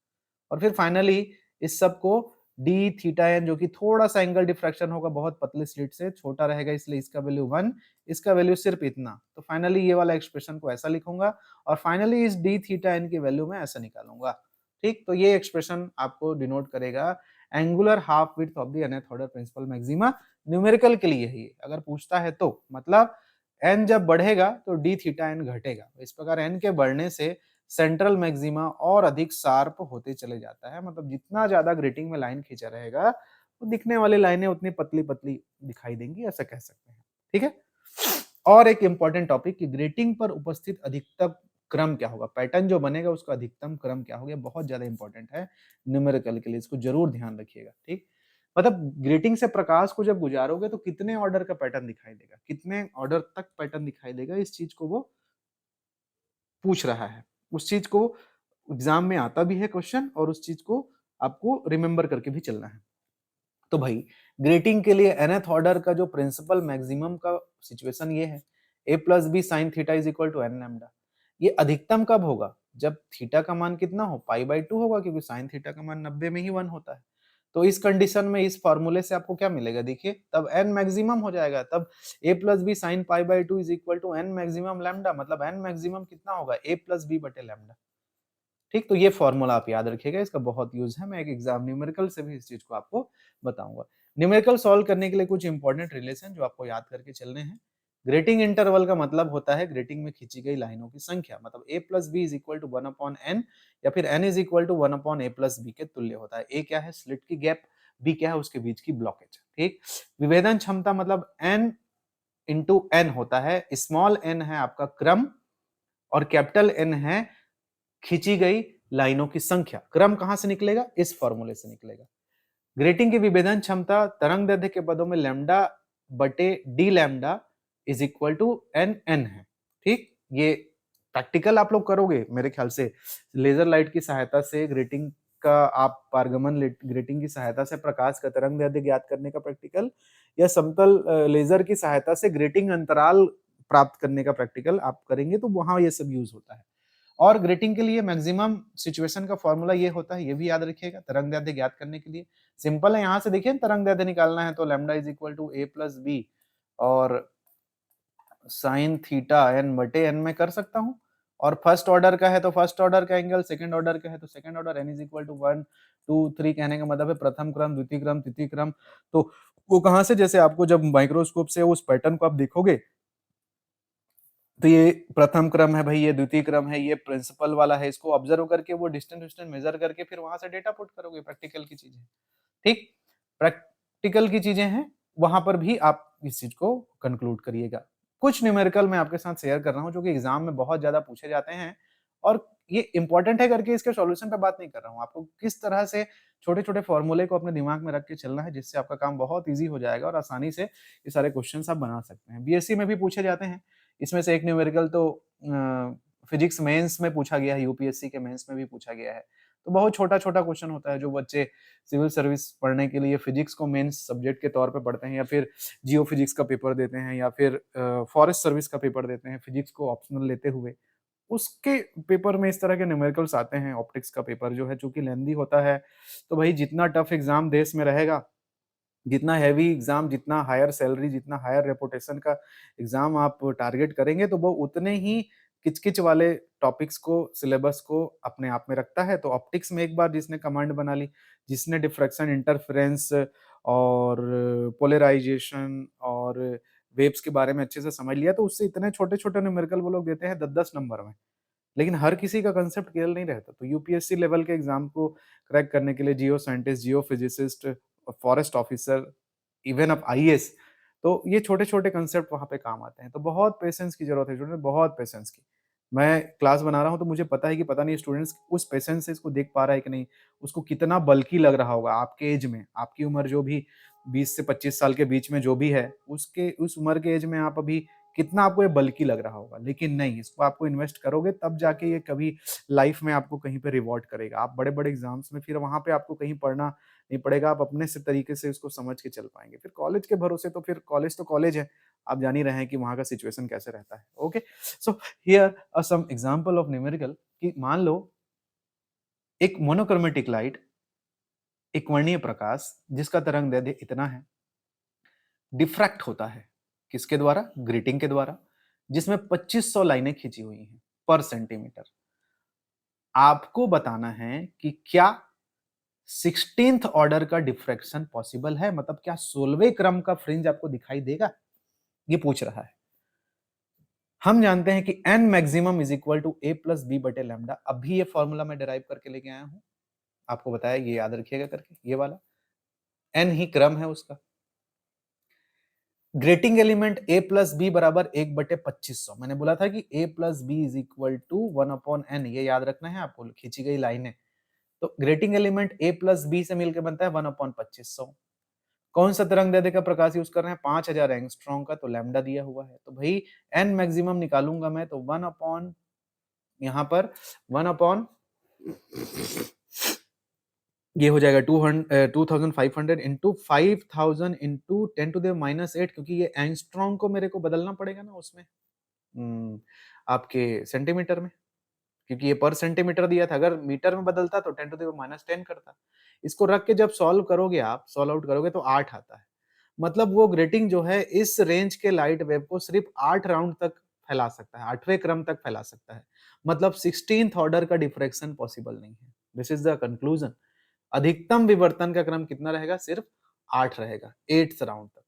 और फिर फाइनली इस सब को डी थीटा एन, जो कि थोड़ा सा एंगल डिफ्रैक्शन होगा बहुत पतली स्लिट से, छोटा रहेगा इसलिए इसका वैल्यू 1, इसका वैल्यू सिर्फ इतना, तो फाइनली ये वाला एक्सप्रेशन को ऐसा लिखूंगा, और फाइनली इस डी थीटा एन की वैल्यू में ऐसा निकालूंगा, ठीक। तो ये एक्सप्रेशन आपको डिनोट करेगा angular half width of the nth order principal maxima, numerical के लिए है ये, अगर पूछता है तो, मतलब n जब बढ़ेगा तो डी थीटा एन घटेगा, इस प्रकार n के बढ़ने से सेंट्रल मैक्सिमा और अधिक शार्प होते चले जाता है, मतलब जितना ज्यादा ग्रेटिंग में लाइन खींचा रहेगा तो दिखने वाली लाइनें उतनी पतली पतली दिखाई देंगी, ऐसा कह सकते हैं, ठीक है। और एक इंपॉर्टेंट टॉपिक कि ग्रेटिंग पर उपस्थित अधिकतम क्रम क्या होगा, पैटर्न जो बनेगा उसका अधिकतम क्रम क्या होगा, बहुत ज्यादा इंपॉर्टेंट है न्यूमेरिकल के लिए, इसको जरूर ध्यान रखिएगा, ठीक। मतलब ग्रेटिंग से प्रकाश को जब गुजारोगे तो कितने ऑर्डर का पैटर्न दिखाई देगा, कितने ऑर्डर तक पैटर्न दिखाई देगा, इस चीज को वो पूछ रहा है, उस चीज को एग्जाम में आता भी है क्वेश्चन, और उस चीज को आपको रिमेंबर करके भी चलना है। तो भाई ग्रेटिंग के लिए nth ऑर्डर का जो प्रिंसिपल मैक्सिमम का सिचुएशन ये है, a plus B sine theta is equal to n lambda, ये अधिकतम कब होगा, जब थीटा का मान कितना हो, पाई बाई 2 होगा, क्योंकि साइन थीटा का मान 90 में ही 1 होता है। तो इस कंडीशन में इस फॉर्मूले से आपको क्या मिलेगा, देखिए तब n मैक्सिमम हो जाएगा, तब a plus B sine pi by 2 is equal to n maximum lambda, मतलब n मैक्सिमम कितना होगा, a प्लस बी बटे लैम्डा, ठीक। तो ये फॉर्मूला आप याद रखिएगा, इसका बहुत यूज है, मैं एक एग्जाम न्यूमेरिकल से भी इस चीज को आपको बताऊंगा। न्यूमेरिकल सॉल्व करने के लिए कुछ इंपॉर्टेंट रिलेशन जो आपको याद करके चलने हैं। ग्रेटिंग इंटरवल का मतलब होता है ग्रेटिंग में खींची गई लाइनों की संख्या, मतलब a plus b is equal to 1 upon n, या फिर n is equal to 1 upon a plus b के तुल्य होता है। a क्या है, स्लिट की गैप, b क्या है, उसके बीच की ब्लॉकेज, ठीक। विभेदन क्षमता मतलब n इंटू n होता है, स्मॉल n है आपका क्रम, और कैपिटल N है खींची गई लाइनों की संख्या। क्रम कहां से निकलेगा, इस फॉर्मूले से निकलेगा। ग्रेटिंग की विभेदन क्षमता तरंग दैर्ध्य के पदों में लैम्डा बटे d lambda is equal to n n है, ठीक। ये प्रैक्टिकल आप लोग करोगे मेरे ख्याल से, लेजर लाइट की सहायता से ग्रेटिंग का आप पारगमन ग्रेटिंग की सहायता से प्रकाश का तरंग दैर्ध्य ज्ञात करने का प्रैक्टिकल, या समतल लेजर की सहायता से ग्रेटिंग अंतराल प्राप्त करने का प्रैक्टिकल आप करेंगे, तो वहां ये सब यूज होता है। और ग्रेटिंग के लिए मैक्सिमम सिचुएशन का फॉर्मूला ये होता है, ये भी याद रखिएगा, तरंग दैर्ध्य ज्ञात करने के लिए सिंपल है, यहां से देखिए तरंग दैर्ध्य निकालना है तो lambda is equal to a plus b और साइन थीटा एन बटे एन में कर सकता हूं, और फर्स्ट ऑर्डर का है तो फर्स्ट ऑर्डर का एंगल, सेकंड ऑर्डर का है तो second order, n is equal to 1 2 3 कहने का मतलब है प्रथम क्रम, द्वितीय क्रम, तृतीय क्रम। तो वो कहां से, जैसे आपको जब माइक्रोस्कोप से उस पैटर्न को आप देखोगे तो ये प्रथम क्रम है भाई, ये द्वितीय क्रम है, ये प्रिंसिपल वाला है, इसको ऑब्जर्व करके वो डिस्टेंस डिस्टेंस मेजर करके फिर वहां से डेटा पुट करोगे, प्रैक्टिकल की चीजें, ठीक। प्रैक्टिकल की चीजें हैं, वहां पर भी आप इस चीज को कंक्लूड करिएगा। कुछ न्यूमेरिकल मैं आपके साथ शेयर कर रहा हूं जो कि एग्जाम में बहुत ज्यादा पूछे जाते हैं, और ये इंपॉर्टेंट है करके इसके सॉल्यूशन पे बात नहीं कर रहा हूं, आपको किस तरह से छोटे छोटे फॉर्मूले को अपने दिमाग में रख के चलना है, जिससे आपका काम बहुत ईजी हो जाएगा और आसानी से ये सारे क्वेश्चन आप बना सकते हैं। बीएससी में भी पूछे जाते हैं, इसमें से एक न्यूमेरिकल तो फिजिक्स मेंस में पूछा गया है, यूपीएससी के मेंस में भी पूछा गया है। तो बहुत छोटा छोटा क्वेश्चन होता है जो बच्चे सिविल सर्विस पढ़ने के लिए फिजिक्स को मेंस सब्जेक्ट के तौर पे पढ़ते हैं, या फिर जियो फिजिक्स का पेपर देते हैं, या फिर फॉरेस्ट सर्विस का पेपर देते हैं फिजिक्स को ऑप्शनल लेते हुए, उसके पेपर में इस तरह के न्यूमेरिकल्स आते हैं। ऑप्टिक्स का पेपर जो है चूँकि लेंथी होता है, तो भाई जितना टफ एग्ज़ाम देश में रहेगा, जितना हेवी एग्ज़ाम, जितना हायर सैलरी, जितना हायर रेपुटेशन का एग्ज़ाम आप टारगेट करेंगे, तो वो उतने ही किच-किच वाले टॉपिक्स को, सिलेबस को अपने आप में रखता है। तो ऑप्टिक्स में एक बार जिसने कमांड बना ली, जिसने डिफ्रैक्शन, इंटरफेरेंस और पोलराइज़ेशन और वेव्स के बारे में अच्छे से समझ लिया, तो उससे इतने छोटे-छोटे न्यूमेरिकल वो लोग देते हैं 10-10 नंबर में। लेकिन हर किसी का कांसेप्ट क्लियर नहीं रहता। तो यूपीएससी लेवल के एग्ज़ाम को क्रैक करने के लिए जियो साइंटिस्ट, जियो फिजिसिस्ट, फॉरेस्ट ऑफिसर, इवन अब आईएएस, तो ये छोटे-छोटे कांसेप्ट वहाँ पे काम आते हैं। तो बहुत पेशेंस की ज़रूरत है स्टूडेंट, बहुत पेशेंस की। मैं क्लास बना रहा हूँ तो मुझे पता है कि पता नहीं स्टूडेंट्स उस पेशेंस से इसको देख पा रहा है कि नहीं, उसको कितना बल्की लग रहा होगा आपके एज में, आपकी उम्र जो भी 20 से 25 साल के बीच में जो भी है, उसके उस उम्र के एज में आप अभी कितना आपको ये बल्की लग रहा होगा। लेकिन नहीं, इसको आपको इन्वेस्ट करोगे तब जाके ये कभी लाइफ में आपको कहीं पे रिवॉर्ड करेगा। आप बड़े-बड़े एग्ज़ाम्स में फिर वहाँ पे आपको कहीं पढ़ना नहीं पड़ेगा, आप अपने से तरीके से इसको समझ के चल पाएँगे। फिर कॉलेज के भरोसे तो कॉलेज है, आप जान ही रहे हैं कि वहाँ का सिचुएशन कैसे रहता है। Okay, so here are some example of numerical कि मान लो एक मोनोक्रोमैटिक लाइट, एक वर्णीय प्रकाश जिसका तरंगदैर्ध्य इतना है, डिफ्रैक्ट होता है। किसके द्वारा? ग्रेटिंग के द्वारा, जिसमें 2500 लाइनें खींची हुई हैं पर सेंटीमीटर। आपको बताना है कि क्या 16th ऑर्डर का डिफ्रैक्शन पॉसिबल है? मतलब क्या 16वें क्रम का फ्रिंज आपको दिखाई देगा? ये पूछ रहा है। हम जानते हैं कि n maximum is equal to a plus b बटे लैम्डा। अभी ये फॉर्मूला मैं डिराइव करके लेके आया हूं, आपको बताया, ये याद रखिएगा करके, ये वाला n ही क्रम है उसका। Grating element a plus b बराबर 1/2500। मैंने बोला था कि a plus b is equal to 1/n, ये याद रखना है आपको, खींची गई लाइनें। तो grating element a plus b से मिलकर बनता है 1/2500। कौन सा तरंगदैर्ध्य का प्रकाश यूज कर रहे हैं? 5000 एंगस्ट्रॉम का, तो लैम्डा दिया हुआ है। तो भाई n मैक्सिमम निकालूंगा मैं, तो 1 अपॉन, यहां पर 1 अपॉन, ये हो जाएगा 2500 इंटू 5000 इंटू 10⁻⁸, क्योंकि ये एंगस्ट्रॉम को मेरे को बदलना पड़ेगा ना उसमें, आपके सेंटीमीटर में, क्योंकि ये पर सेंटीमीटर दिया था। अगर मीटर में बदलता तो 10⁻10 करता। इसको रख के जब सॉल्व करोगे, आप सॉल्व आउट करोगे तो 8 आता है। मतलब वो ग्रेटिंग जो है इस रेंज के लाइट वेव को सिर्फ 8 राउंड तक फैला सकता है, 8वें क्रम तक फैला सकता है। मतलब 16th ऑर्डर का डिफ्रैक्शन पॉसिबल नहीं है। This is the conclusion. अधिकतम विवर्तन का क्रम कितना रहेगा? सिर्फ 8 रहेगा, 8th राउंड तक।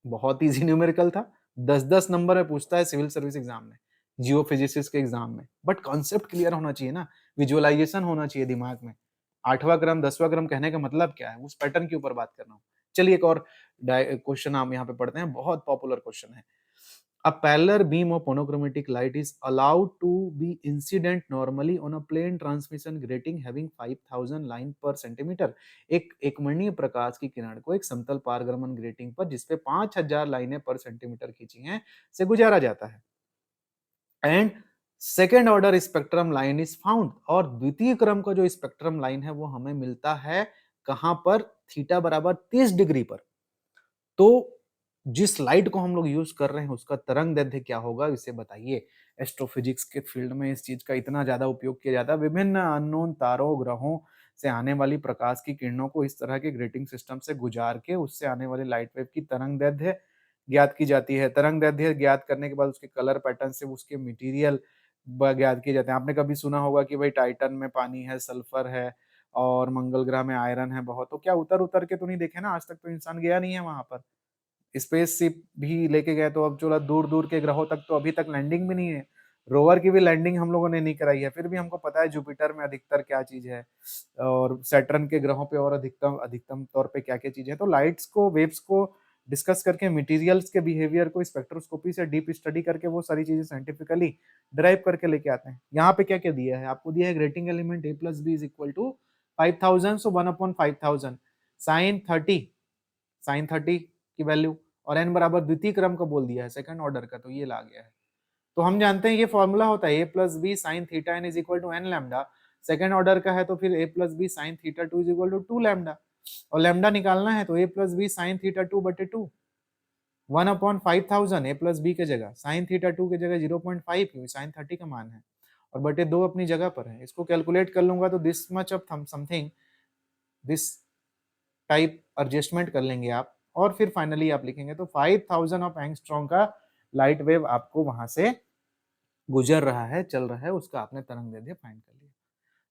बहुत ईजी न्यूमेरिकल था, 10-10 नंबर में पूछता है सिविल सर्विस एग्जाम में, जियो फिजिसिस्ट के एग्जाम में। बट कॉन्सेप्ट क्लियर होना चाहिए ना, विजुअलाइजेशन होना चाहिए दिमाग में। 8वां क्रम, 10वां क्रम कहने का मतलब क्या है, उस पैटर्न के ऊपर बात कर रहा हूँ। चलिए एक और क्वेश्चन हम यहाँ पे पढ़ते हैं, बहुत पॉपुलर क्वेश्चन है। A parallel beam of monochromatic light is allowed to be incident normally on a plane transmission grating having 5000 line per centimeter। एक एकवर्णीय प्रकाश की किरण को एक समतल पारगमन ग्रेटिंग पर, जिसपे 5000 लाइनें पर सेंटीमीटर खींची हैं, से गुजारा जाता है। And second order spectrum line is found, और द्वितीय क्रम का जो स्पेक्ट्रम लाइन है वो हमें मिलता है कहां पर? थीटा बराबर 30 डिग्री पर। तो जिस लाइट को हम लोग यूज कर रहे हैं उसका तरंगदैर्ध्य क्या होगा, इसे बताइए। एस्ट्रोफिजिक्स के फील्ड में इस चीज का इतना ज्यादा उपयोग किया जाता है। विभिन्न अननोन तारों, ग्रहों से आने वाली प्रकाश की किरणों को इस तरह के ग्रेटिंग सिस्टम से गुजार के उससे आने वाली लाइट वेव की तरंगदैर्ध्य ज्ञात की जाती है। तरंगदैर्ध्य ज्ञात करने के बाद उसके कलर पैटर्न से उसके मटेरियल ज्ञात किए जाते हैं। आपने कभी सुना होगा कि भाई टाइटन में पानी है, सल्फर है, और मंगल ग्रह में आयरन है बहुत। तो क्या उतर उतर के तो नहीं देखे ना, आज तक तो इंसान गया नहीं है वहां पर। स्पेसशिप भी लेके गए तो अब जो दूर दूर के ग्रहों तक तो अभी तक लैंडिंग भी नहीं है। रोवर की भी लैंडिंग हम लोगों ने नहीं कराई है, फिर भी हमको पता है जुपिटर में अधिकतर क्या चीज है, और सैटर्न के ग्रहों पे और अधिकतम अधिकतम तौर पे क्या क्या चीजें हैं। तो लाइट्स को, वेव्स को डिस्कस करके, मटेरियल्स के बिहेवियर को स्पेक्ट्रोस्कोपी से डीप स्टडी करके वो सारी चीजें साइंटिफिकली ड्राइव करके लेके आते हैं। यहाँ पे क्या क्या दिया है आपको? दिया है grating element a plus b is equal to 5000, so 1/5000, sine 30 की वैल्यू, और n बराबर द्वितीय क्रम का बोल दिया है, सेकंड ऑर्डर का, तो ये ला गया है। तो हम जानते हैं ये फॉर्मूला होता है a plus B sine theta n is equal to n lambda. Second order का है तो फिर a plus B sine theta two is equal to 2 lambda, और लैम्डा निकालना है तो a plus B sine theta 2/2, 1/5000, a plus b के जगह साइन थीटा 2 के जगह 0.5, क्योंकि साइन 30 का मान है। और बटे 2 अपनी जगह पर है। इसको कैलकुलेट कर लूँगा तो this much of something, this type adjustment कर लेंगे आप और फिर फाइनली आप लिखेंगे। तो 5000 ऑफ एंगस्ट्रॉम का लाइट वेव आपको वहां से गुजर रहा है, चल रहा है, उसका आपने तरंग दैर्ध्य फाइंड कर लिया।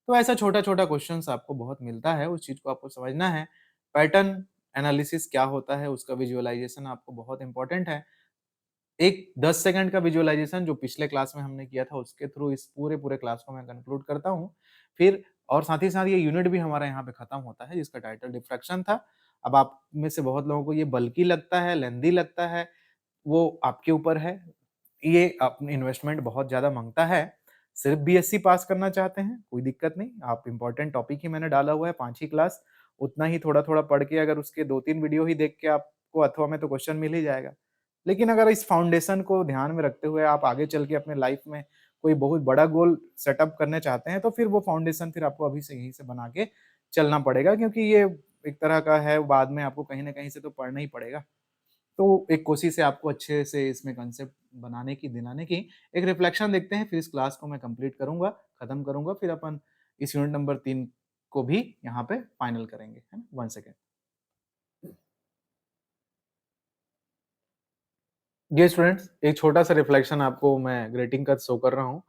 तो ऐसा छोटा-छोटा क्वेश्चंस आपको बहुत मिलता है, उस चीज को आपको समझना है। पैटर्न एनालिसिस क्या होता है, उसका विजुअलाइजेशन आपको बहुत इंपॉर्टेंट है। एक 10 सेकंड का विजुअलाइजेशन जो पिछले क्लास में हमने किया था, उसके थ्रू इस पूरे क्लास को मैं कंक्लूड करता हूँ। फिर और साथ ही साथ ये यूनिट भी हमारा यहाँ पे खत्म होता है, जिसका टाइटल डिफ्रैक्शन था। अब आप में से बहुत लोगों को ये बल्की लगता है, लेंथी लगता है, वो आपके ऊपर है। ये अपनी इन्वेस्टमेंट बहुत ज़्यादा माँगता है। सिर्फ बीएससी पास करना चाहते हैं, कोई दिक्कत नहीं। आप इम्पोर्टेंट टॉपिक ही मैंने डाला हुआ है, 5 ही क्लास, उतना ही थोड़ा-थोड़ा पढ़ के अगर उसके 2-3 वीडियो ही देख के आपको अथवा में तो क्वेश्चन मिल ही जाएगा। लेकिन अगर इस फाउंडेशन को ध्यान में रखते हुए आप आगे चल के अपने लाइफ में कोई बहुत बड़ा गोल सेटअप करने चाहते हैं, तो फिर वो फाउंडेशन फिर आपको अभी से यहीं से बना के चलना पड़ेगा, क्योंकि ये एक तरह का है, बाद में आपको कहीं न कहीं से तो पढ़ना ही पड़ेगा। तो एक कोशिश है आपको अच्छे से इसमें कांसेप्ट बनाने की, दिलाने की। एक रिफ्लेक्शन देखते हैं, फिर इस क्लास को मैं कंप्लीट करूँगा, खत्म करूँगा, फिर अपन इस यूनिट नंबर 3 को भी यहाँ पे फाइनल करेंगे, है ना? 1 सेकंड। ये स्टूडेंट्स एक छोटा-सा रिफ्लेक्शन आपको मैं ग्रेटिंग का शो कर रहा हूँ।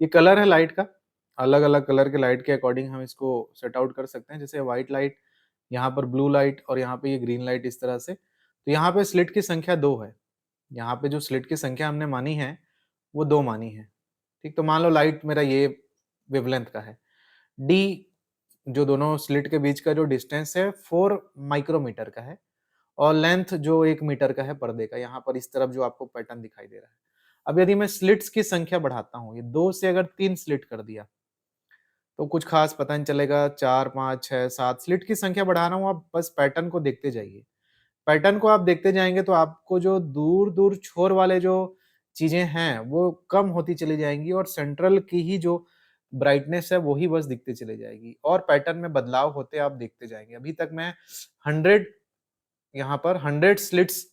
ये कलर है लाइट का, अलग-अलग कलर के लाइट के अकॉर्डिंग हम इसको सेट आउट कर सकते हैं। जैसे व्हाइट लाइट, यहाँ पर ब्लू लाइट और यहाँ पे ये ग्रीन लाइट इस तरह से। तो यहाँ पे स्लिट की संख्या 2 है। यहाँ पे जो स्लिट की संख्या हमने मानी है, वो 2 मानी है। ठीक, तो मान लो लाइट मेरा ये वेवलेंथ का है। डी जो दोनों स्लिट के बीच का जो डिस्टेंस है 4 माइक्रोमीटर का है और लेंथ जो 1 मीटर का है पर्दे का, यहाँ पर इस तरफ जो आपको पैटर्न दिखाई दे रहा है। अब यदि मैं स्लिट्स की संख्या बढ़ाता हूँ, ये 2 से अगर 3 स्लिट कर दिया, तो कुछ खास पता नहीं चलेगा। 4, 5, 6, 7 स्लिट की संख्या बढ़ा रहा हूँ, आप बस पैटर्न को देखते जाइए। पैटर्न को आप देखते जाएँगे तो आपको जो दूर-दूर छोर वाले जो चीज़ें हैं, वो कम होती चली जाएँगी और सेंट्रल की ही जो ब्राइटनेस है, वो ही बस दिखती चली जाएगी और पैटर्न में बदलाव होते आप देखते जाएँगे। अभी तक मैं 100 यहाँ पर 100 स्लिट्स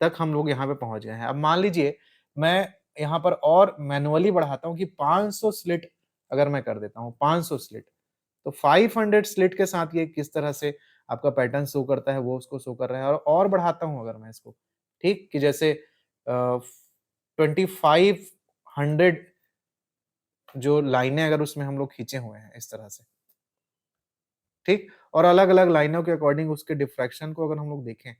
तक हम लोग यहाँ पे पहुँच गए हैं। अब मान लीजिए मैं यहाँ पर और मैनुअली बढ़ाता हूँ कि 500 स्लिट अगर मैं कर देता हूँ, 500 स्लिट, तो 500 स्लिट के साथ ये किस तरह से आपका पैटर्न शो करता है, वो उसको शो कर रहा है। और बढ़ाता हूँ अगर मैं इसको, ठीक? कि जैसे 2500 जो लाइनें अगर उसमें हम लोग खींचे हुए हैं इस तरह से, ठीक? और अलग-अलग लाइनों के अकॉर्डिंग उसके डिफ्रैक्शन को अगर हम लोग देखें,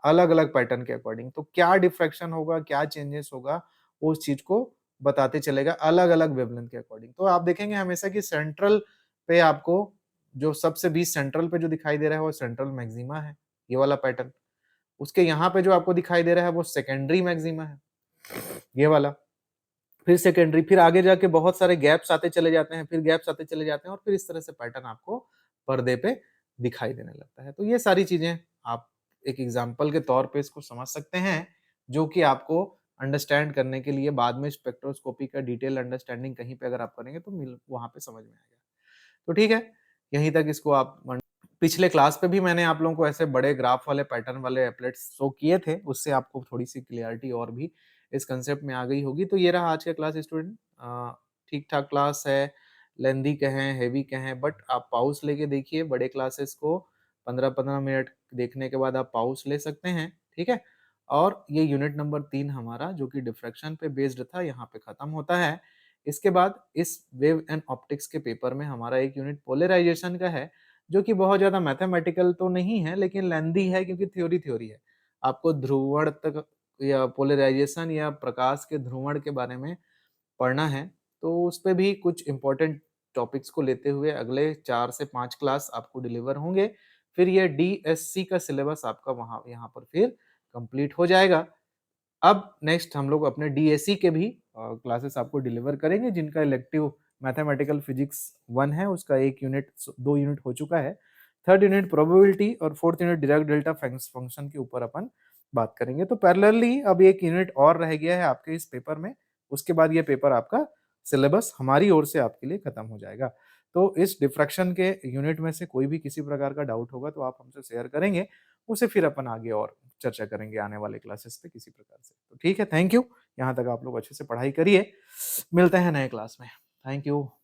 अलग-अलग पैटर्न के अकॉर्डिंग, तो क्या डिफ्रैक्शन होगा, क्या चेंजेस होगा, वो उस चीज़ को बताते चलेगा अलग-अलग वेवलेंथ के अकॉर्डिंग। तो आप देखेंगे हमेशा कि सेंट्रल पे आपको जो सबसे बीच सेंट्रल पे जो दिखाई दे रहा है वो सेंट्रल मैक्सिमा है, ये वाला पैटर्न। उसके यहाँ पे जो आपको दिखाई दे रहा है वो सेकेंडरी मैक्सिमा है, ये वाला। फिर सेकेंडरी, फिर आगे जाके बहुत सारे गैप्स आते चले जाते हैं, फिर गैप्स आते चले जाते हैं और फिर इस तरह से पैटर्न आपको पर्दे पे दिखाई देने लगता है। तो ये सारी चीज़ें आप एक एग्ज़ाम्पल के तौर पे इसको समझ सकते हैं, जो कि आपको अंडरस्टैंड करने के लिए बाद में स्पेक्ट्रोस्कोपी का डिटेल अंडरस्टैंडिंग कहीं पे अगर आप करेंगे तो मिल वहाँ पे समझ में आएगा। तो ठीक है, यहीं तक इसको आप पिछले क्लास पे भी मैंने आप लोगों को ऐसे बड़े ग्राफ वाले पैटर्न वाले एप्लेट्स शो किए थे, उससे आपको थोड़ी-सी क्लैरिटी और भी इस कांसेप्ट में आ गई होगी। तो ये रहा आज का क्लास स्टूडेंट। ठीक-ठाक क्लास है, लेंथी कहें, हेवी कहें, बट आप पॉज़ लेके देखिए बड़े क्लासेस को 15-15 मिनट देखने के बाद आप पॉज़ ले सकते हैं, ठीक है? और ये यूनिट नंबर 3 हमारा जो कि डिफ्रैक्शन पे बेस्ड था, यहाँ पे खत्म होता है। इसके बाद इस वेव एंड ऑप्टिक्स के पेपर में हमारा एक यूनिट पोलराइज़ेशन का है, जो कि बहुत ज़्यादा मैथमेटिकल तो नहीं है, लेकिन लेंथी है क्योंकि थ्योरी है। आपको ध्रुवण तक या पोलराइज़ेशन या प्रकाश के ध्रुवण के बारे में पढ़ना है, तो उसपे भी कुछ इम्पोर्टेंट टॉपिक्स को लेते हुए अगले 4 से 5 क्लास आपको डिलीवर होंगे। फिर ये डीएससी का सिलेबस आपका वहाँ यहाँ पर फिर कंप्लीट हो जाएगा। अब नेक्स्ट हम लोग अपने डीएससी के भी क्लासेस आपको डिलीवर करेंगे, जिनका इलेक्टिव मैथमेटिकल फिजिक्स 1 है, उसका 1 यूनिट 2 यूनिट हो चुका है। 3rd यूनिट प्रोबेबिलिटी और 4th unit Dirac delta function के ऊपर अपन बात करेंगे। तो पैरेलली अब 1 यूनिट और रह गया है आपके इस पेपर में, उसके बाद ये पेपर आपका सिलेबस हमारी ओर से आपके लिए खत्म हो जाएगा। तो इस डिफ्रैक्शन के यूनिट में से कोई भी किसी प्रकार का डाउट होगा तो आप हमसे शेयर करेंगे, उसे फिर अपन आगे और चर्चा करेंगे आने वाले क्लासेस पे किसी प्रकार से। तो ठीक है, थैंक यू। यहाँ तक आप लोग अच्छे से पढ़ाई करिए। मिलते हैं नए क्लास में। Thank you.